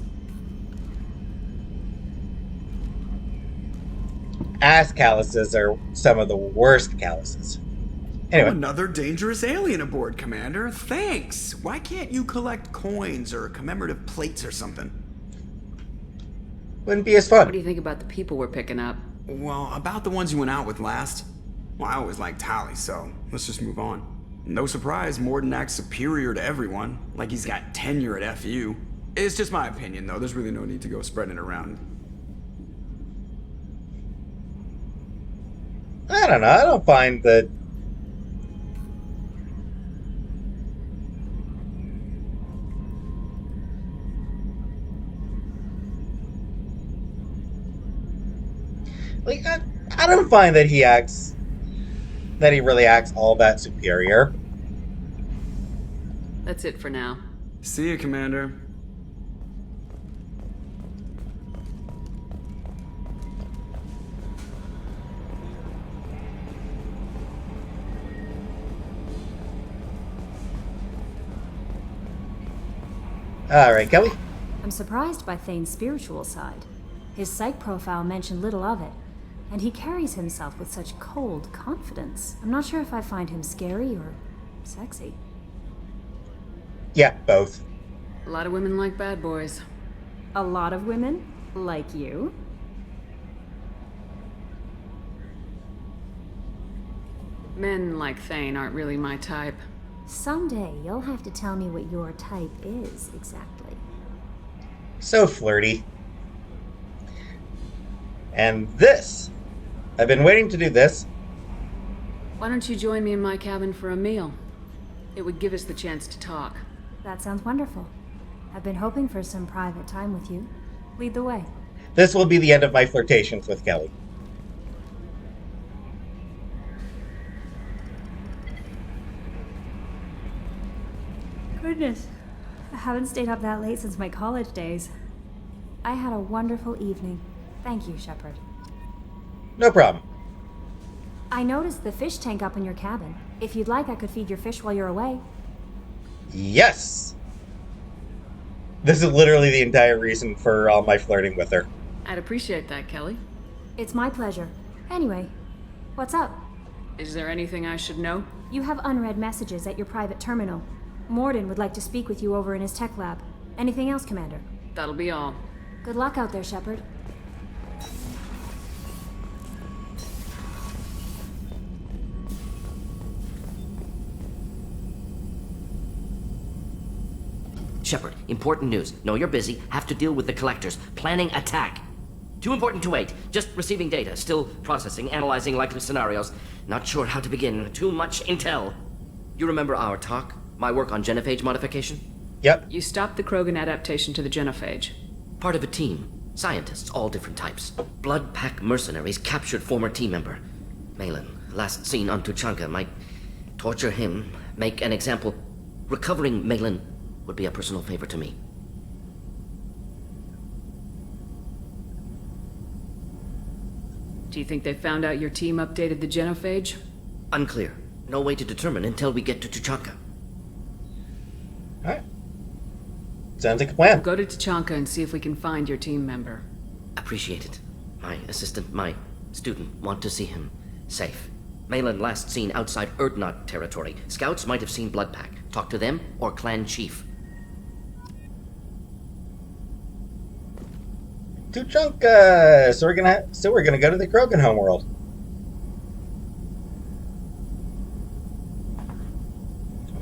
Ass calluses are some of the worst calluses. Anyway. Oh, another dangerous alien aboard, Commander. Thanks. Why can't you collect coins or commemorative plates or something? Wouldn't be as fun. What do you think about the people we're picking up? Well, about the ones you went out with last. Well, I always liked Tally, so let's just move on. No surprise, Morden acts superior to everyone, like he's got tenure at FU. It's just my opinion, though. There's really no need to go spreading it around. I don't know. I don't find that... Like, I don't find that he acts... that he really acts all that superior. That's it for now. See you, Commander. Alright, Kelly. I'm surprised by Thane's spiritual side. His psych profile mentioned little of it, and he carries himself with such cold confidence. I'm not sure if I find him scary or sexy. Yeah, both. A lot of women like bad boys. A lot of women? Like you? Men like Thane aren't really my type. Someday you'll have to tell me what your type is exactly. So flirty. And this. I've been waiting to do this. Why don't you join me in my cabin for a meal? It would give us the chance to talk. That sounds wonderful. I've been hoping for some private time with you. Lead the way. This will be the end of my flirtations with Kelly. Goodness. I haven't stayed up that late since my college days. I had a wonderful evening. Thank you, Shepard. No problem. I noticed the fish tank up in your cabin. If you'd like, I could feed your fish while you're away. Yes! This is literally the entire reason for all my flirting with her. I'd appreciate that, Kelly. It's my pleasure. Anyway, what's up? Is there anything I should know? You have unread messages at your private terminal. Morden would like to speak with you over in his tech lab. Anything else, Commander? That'll be all. Good luck out there, Shepard. Shepard, important news. Know you're busy. Have to deal with the collectors. Planning attack. Too important to wait. Just receiving data. Still processing, analyzing likely scenarios. Not sure how to begin. Too much intel. You remember our talk? My work on genophage modification? Yep. You stopped the Krogan adaptation to the genophage. Part of a team. Scientists, all different types. Blood pack mercenaries captured former team member. Malin, last seen on Tuchanka, might torture him, make an example. Recovering Malin would be a personal favor to me. Do you think they found out your team updated the genophage? Unclear. No way to determine until we get to Tuchanka. Alright. Sounds like a plan. We'll go to Tuchanka and see if we can find your team member. Appreciate it. My assistant, my student, want to see him safe. Malin last seen outside Erdnot territory. Scouts might have seen Bloodpack. Talk to them or clan chief. Tuchanka! So we're gonna go to the Krogan homeworld.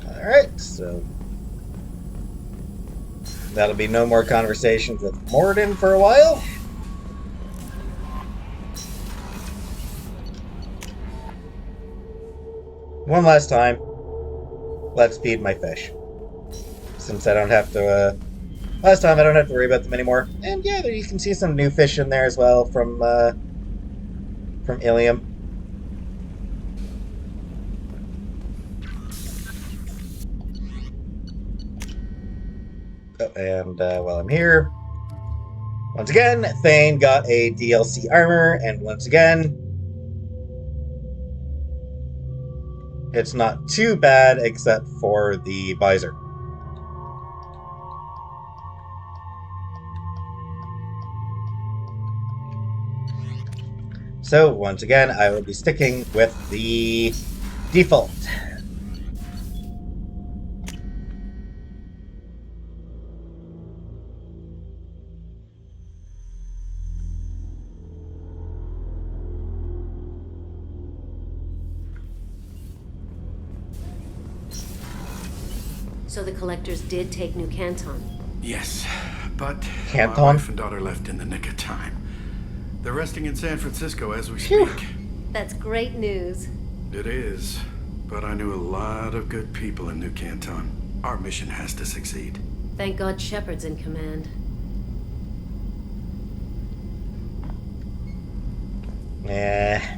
Alright, so that'll be no more conversations with Morden for a while. One last time, let's feed my fish. Since I don't have to, last time I don't have to worry about them anymore. And yeah, there you can see some new fish in there as well from Ilium. Oh, and while I'm here, once again, Thane got a DLC armor, and once again, it's not too bad except for the visor. So, once again, I will be sticking with the default. So the collectors did take New Canton? Yes, but Canton? my wife and daughter left in the nick of time. They're resting in San Francisco as we speak. That's great news. It is, but I knew a lot of good people in New Canton. Our mission has to succeed. Thank God Shepard's in command. Yeah.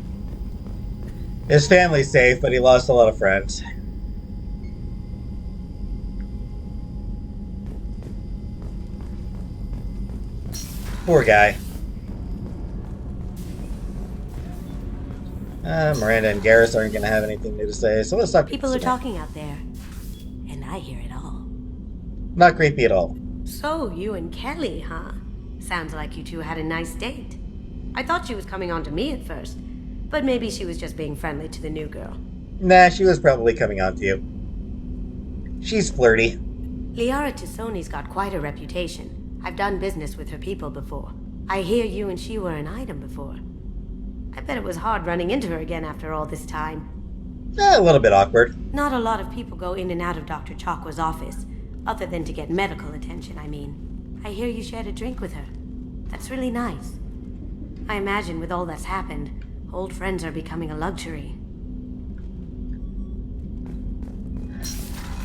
His family's safe, but he lost a lot of friends. Poor guy. Miranda and Garrus aren't going to have anything new to say, so let's talk. People are talking out there, and I hear it all. Not creepy at all. So, you and Kelly, huh? Sounds like you two had a nice date. I thought she was coming on to me at first, but maybe she was just being friendly to the new girl. Nah, she was probably coming on to you. She's flirty. Liara Tassoni's got quite a reputation. I've done business with her people before. I hear you and she were an item before. I bet it was hard running into her again after all this time. A little bit awkward. Not a lot of people go in and out of Dr. Chakwa's office, other than to get medical attention, I mean. I hear you shared a drink with her. That's really nice. I imagine with all that's happened, old friends are becoming a luxury.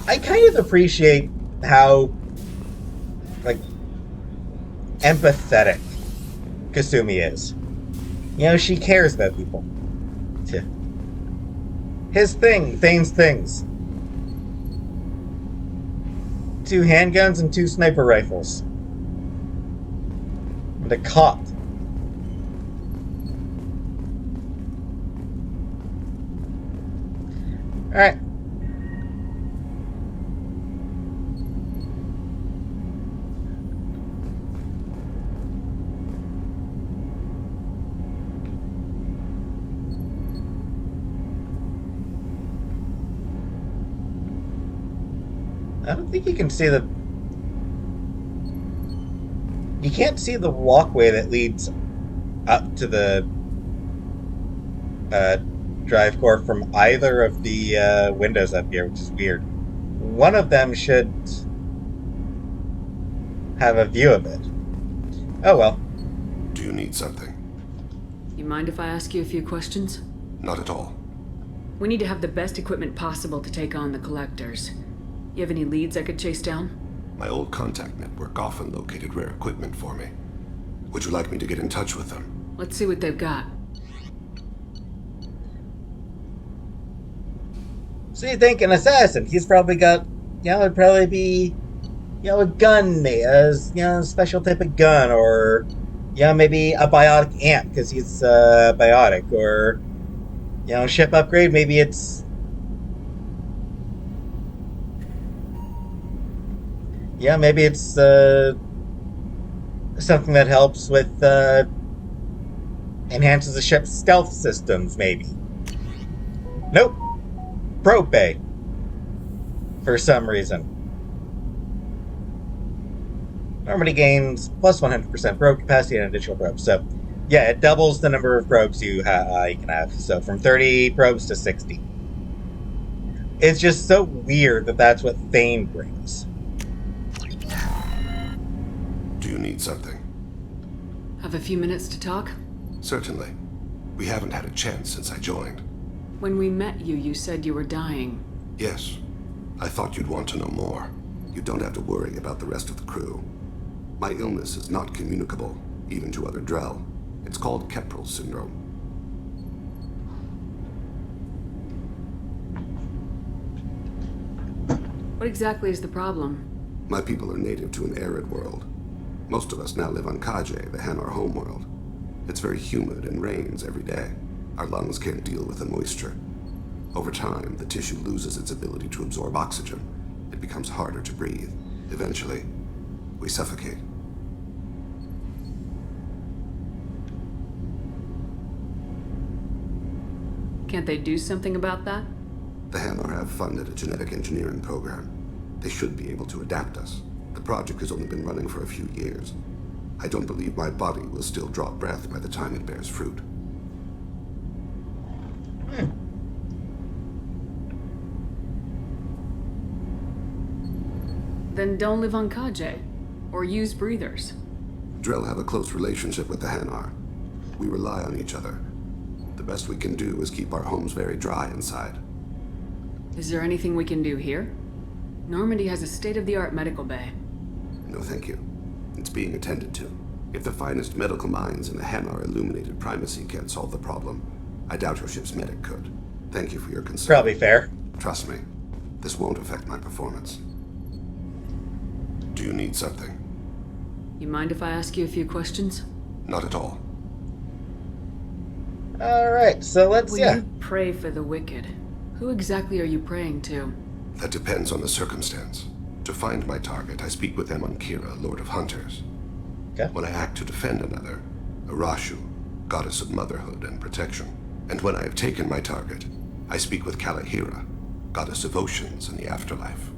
I kind of appreciate how, like, empathetic Kasumi is. You know, she cares about people. His thing, Thane's things. 2 handguns and 2 sniper rifles. And a cot. Alright. I don't think you can see the... You can't see the walkway that leads up to the drive core from either of the windows up here, which is weird. One of them should have a view of it. Oh well. Do you need something? You mind if I ask you a few questions? Not at all. We need to have the best equipment possible to take on the collectors. You have any leads I could chase down? My old contact network often located rare equipment for me. Would you like me to get in touch with them? Let's see what they've got. So you think an assassin, he's probably got, it'd probably be, a gun, a special type of gun, or, maybe a biotic amp, because he's biotic, or, ship upgrade, maybe it's, something that helps with, enhances the ship's stealth systems, maybe. Nope. Probe bay. For some reason. Normandy gains plus 100% probe capacity and additional probes. So, yeah, it doubles the number of probes you can have. So, from 30 probes to 60. It's just so weird that that's what Thane brings. Do you need something? Have a few minutes to talk? Certainly. We haven't had a chance since I joined. When we met you, you said you were dying. Yes. I thought you'd want to know more. You don't have to worry about the rest of the crew. My illness is not communicable, even to other Drell. It's called Keprel syndrome. What exactly is the problem? My people are native to an arid world. Most of us now live on Kaje, the Hanar homeworld. It's very humid and rains every day. Our lungs can't deal with the moisture. Over time, the tissue loses its ability to absorb oxygen. It becomes harder to breathe. Eventually, we suffocate. Can't they do something about that? The Hanar have funded a genetic engineering program. They should be able to adapt us. The project has only been running for a few years. I don't believe my body will still draw breath by the time it bears fruit. Then don't live on Kaje. Or use breathers. Drell have a close relationship with the Hanar. We rely on each other. The best we can do is keep our homes very dry inside. Is there anything we can do here? Normandy has a state-of-the-art medical bay. No, thank you. It's being attended to. If the finest medical minds in the Hanar illuminated primacy can't solve the problem, I doubt your ship's medic could. Thank you for your concern. Probably fair. Trust me, this won't affect my performance. Do you need something? You mind if I ask you a few questions? Not at all. Alright, so let's, When you pray for the wicked, who exactly are you praying to? That depends on the circumstance. To find my target, I speak with them on Kira, Lord of Hunters. Okay. When I act to defend another, Arashu, goddess of motherhood and protection. And when I have taken my target, I speak with Kalahira, goddess of oceans and the afterlife.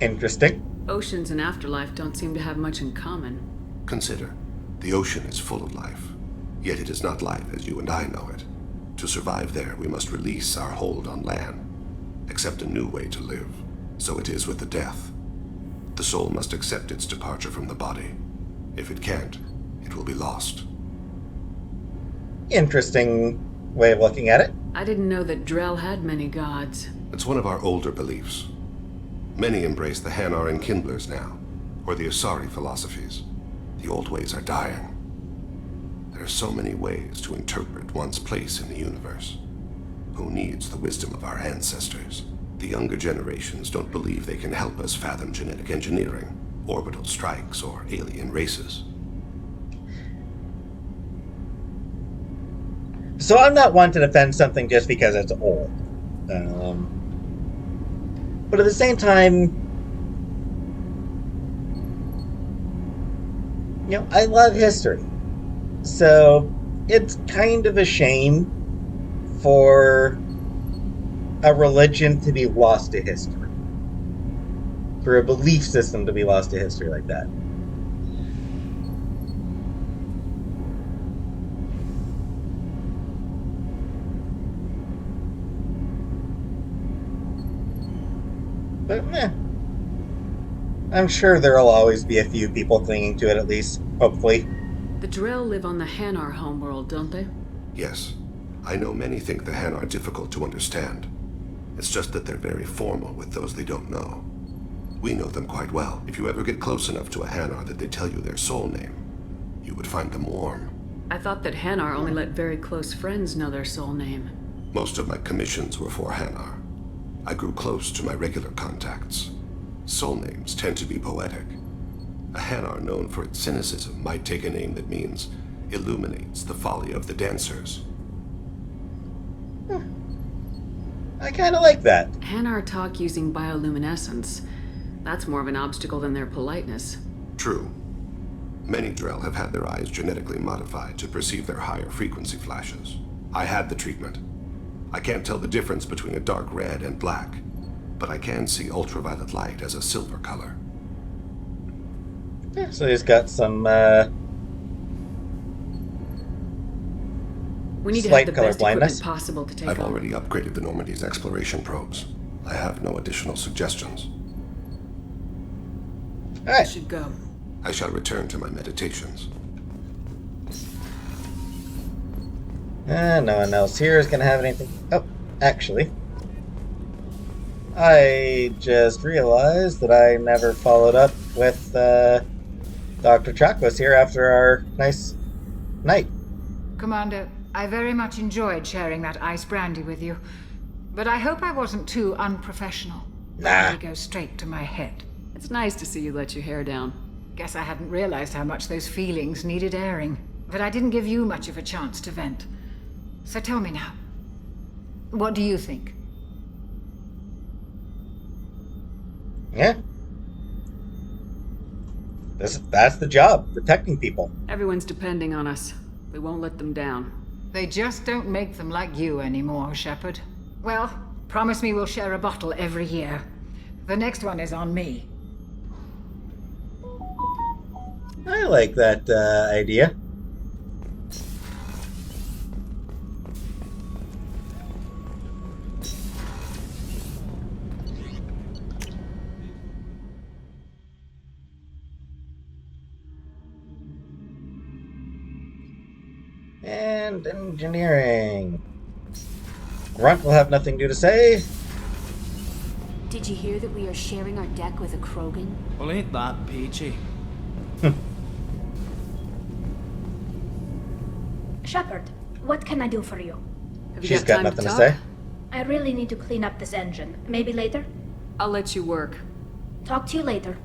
Interesting. Oceans and afterlife don't seem to have much in common. Consider, the ocean is full of life, yet it is not life as you and I know it. To survive there, we must release our hold on land, accept a new way to live. So it is with the death. The soul must accept its departure from the body. If it can't, it will be lost. Interesting way of looking at it. I didn't know that Drell had many gods. It's one of our older beliefs. Many embrace the Hanar and Kindlers now, or the Asari philosophies. The old ways are dying. There are so many ways to interpret one's place in the universe. Who needs the wisdom of our ancestors? The younger generations don't believe they can help us fathom genetic engineering, orbital strikes, or alien races. So I'm not one to defend something just because it's old. But at the same time, I love history. So it's kind of a shame for a religion to be lost to history. For a belief system to be lost to history like that. But I'm sure there'll always be a few people clinging to it, at least, hopefully. The Drell live on the Hanar homeworld, don't they? Yes. I know many think the Hanar are difficult to understand. It's just that they're very formal with those they don't know. We know them quite well. If you ever get close enough to a Hanar that they tell you their soul name, you would find them warm. I thought that Hanar only let very close friends know their soul name. Most of my commissions were for Hanar. I grew close to my regular contacts. Soul names tend to be poetic. A Hanar known for its cynicism might take a name that means illuminates the folly of the dancers. I kind of like that. Hanar talk using bioluminescence. That's more of an obstacle than their politeness. True. Many Drell have had their eyes genetically modified to perceive their higher frequency flashes. I had the treatment. I can't tell the difference between a dark red and black, but I can see ultraviolet light as a silver color. Yeah, so he's got some we need to slight have the color best blindness. equipment possible to take I've on. already upgraded the Normandy's exploration probes. I have no additional suggestions. All right. Should go. I shall return to my meditations. No one else here is going to have anything. Oh, actually, I just realized that I never followed up with Dr. Chakwas here after our nice night. Commander, I very much enjoyed sharing that ice brandy with you, but I hope I wasn't too unprofessional. Nah. It goes straight to my head. It's nice to see you let your hair down. Guess I hadn't realized how much those feelings needed airing, but I didn't give you much of a chance to vent. So tell me now, what do you think? Yeah. That's the job, protecting people. Everyone's depending on us. We won't let them down. They just don't make them like you anymore, Shepard. Well, promise me we'll share a bottle every year. The next one is on me. I like that idea. And engineering. Runt will have nothing new to say. Did you hear that we are sharing our deck with a Krogan? Well, ain't that peachy? Shepard, what can I do for you? She's got nothing to say. I really need to clean up this engine. Maybe later? I'll let you work. Talk to you later.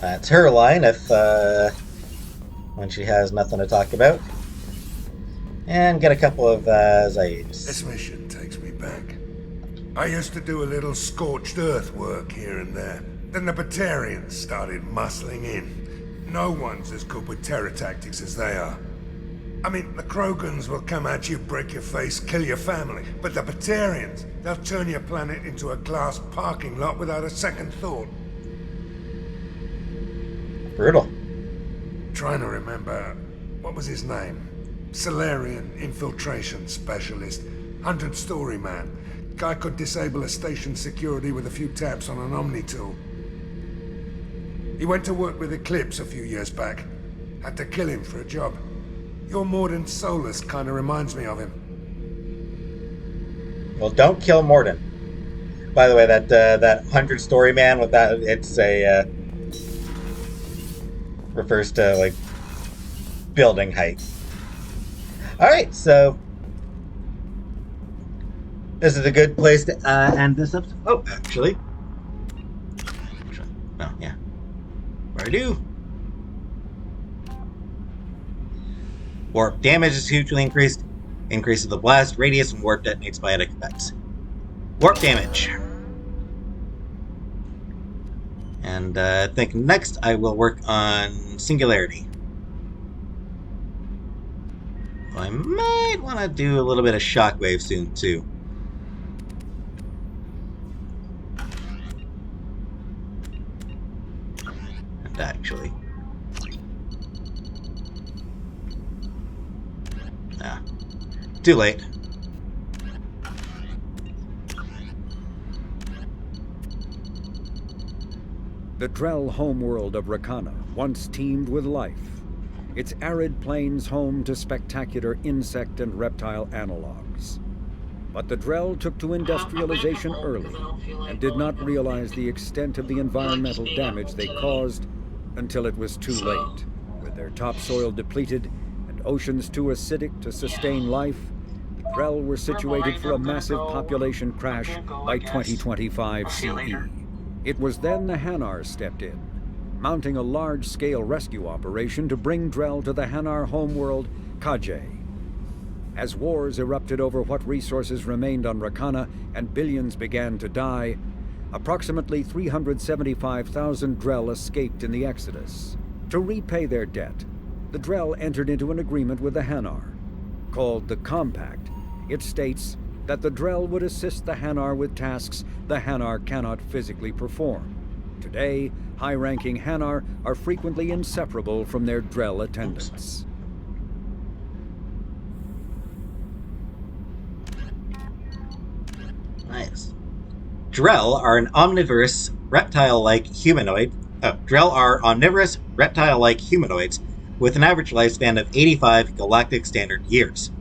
That's her line if when she has nothing to talk about. And get a couple of Zaids. This mission takes me back. I used to do a little scorched earth work here and there. Then the Batarians started muscling in. No one's as good with terror tactics as they are. I mean, the Krogans will come at you, break your face, kill your family. But the Batarians, they'll turn your planet into a glass parking lot without a second thought. Brutal. Trying to remember, what was his name? Solarian infiltration specialist. 100-story man. Guy could disable a station security with a few taps on an Omni tool. He went to work with Eclipse a few years back. Had to kill him for a job. Your Mordin Solus kind of reminds me of him. Well, don't kill Mordin. By the way, that 100-story man with that, it's a refers to like building height. All right, so this is a good place to end this episode. Oh, actually, oh yeah, what I do? Warp damage is hugely increased. Increases the blast radius and warp detonates biotic effects. Warp damage. And I think next I will work on Singularity. I might want to do a little bit of Shockwave soon too. And actually, too late. The Drell homeworld of Rakana once teemed with life, its arid plains home to spectacular insect and reptile analogs. But the Drell took to industrialization early and did not realize the extent of the environmental damage they caused until it was too late. With their topsoil depleted and and oceans too acidic to sustain life, the Drell were situated for a massive population crash by 2025 CE. It was then the Hanar stepped in, mounting a large-scale rescue operation to bring Drell to the Hanar homeworld, Kajay. As wars erupted over what resources remained on Rakana and billions began to die, approximately 375,000 Drell escaped in the Exodus. To repay their debt, the Drell entered into an agreement with the Hanar. Called the Compact, it states that the Drell would assist the Hanar with tasks the Hanar cannot physically perform. Today, high-ranking Hanar are frequently inseparable from their Drell attendants. Nice. Drell are an omnivorous, reptile-like humanoid. Drell are omnivorous, reptile-like humanoids with an average lifespan of 85 galactic standard years.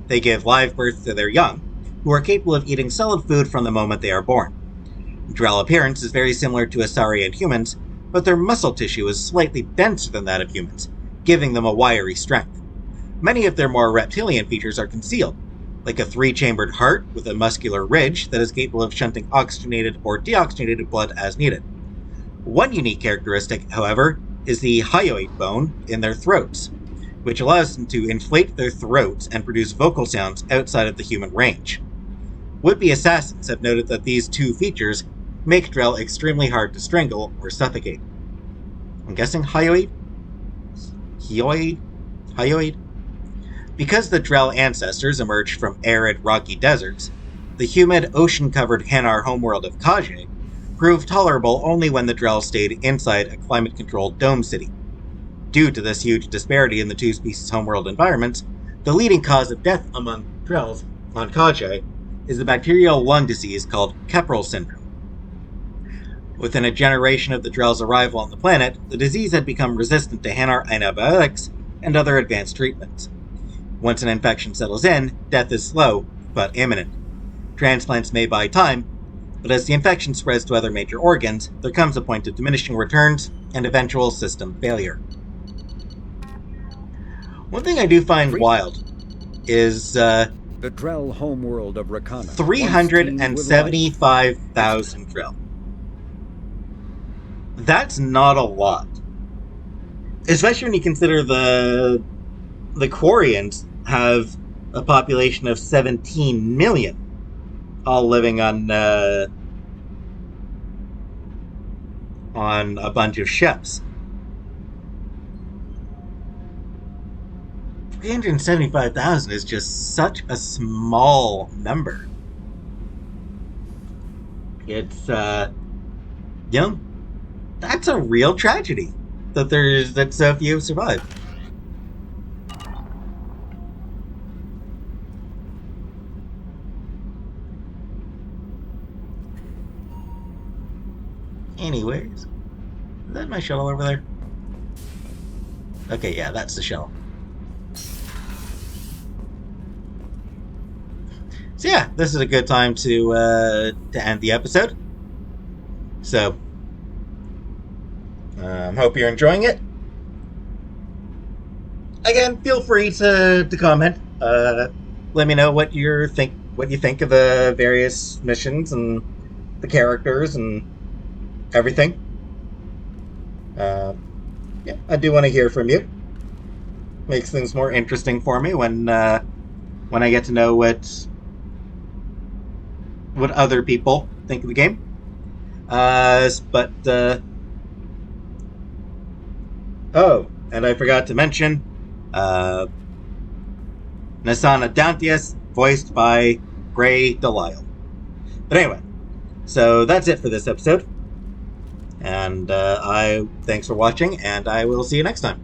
They give live birth to their young, who are capable of eating solid food from the moment they are born. Drell appearance is very similar to Asari and humans, but their muscle tissue is slightly denser than that of humans, giving them a wiry strength. Many of their more reptilian features are concealed, like a 3-chambered heart with a muscular ridge that is capable of shunting oxygenated or deoxygenated blood as needed. One unique characteristic, however, is the hyoid bone in their throats, which allows them to inflate their throats and produce vocal sounds outside of the human range. Would-be assassins have noted that these two features make Drell extremely hard to strangle or suffocate. I'm guessing hyoid? Hyoid? Because the Drell ancestors emerged from arid, rocky deserts, the humid, ocean-covered Hanar homeworld of Kajay proved tolerable only when the Drell stayed inside a climate-controlled dome city. Due to this huge disparity in the two species' homeworld environments, the leading cause of death among Drells on Kajay is the bacterial lung disease called Keprel syndrome. Within a generation of the Drell's arrival on the planet, the disease had become resistant to Hanar antibiotics and other advanced treatments. Once an infection settles in, death is slow, but imminent. Transplants may buy time, but as the infection spreads to other major organs, there comes a point of diminishing returns and eventual system failure. One thing I do find wild is the Drell homeworld of Rakana. 375,000 Drell. That's not a lot. Especially when you consider the Quarians have a population of 17 million, all living on a bunch of ships. 375,000 is just such a small number. It's, that's a real tragedy that so few have survived. Anyways, is that my shuttle over there? Okay, yeah, that's the shuttle. So yeah, this is a good time to end the episode. So, hope you're enjoying it. Again, feel free to comment. Let me know what you think of the various missions and the characters and everything. Yeah, I do want to hear from you. Makes things more interesting for me when I get to know what other people think of the game. Oh, and I forgot to mention, Nasana Dantius, voiced by Gray Delisle. But anyway, so that's it for this episode. And thanks for watching, and I will see you next time.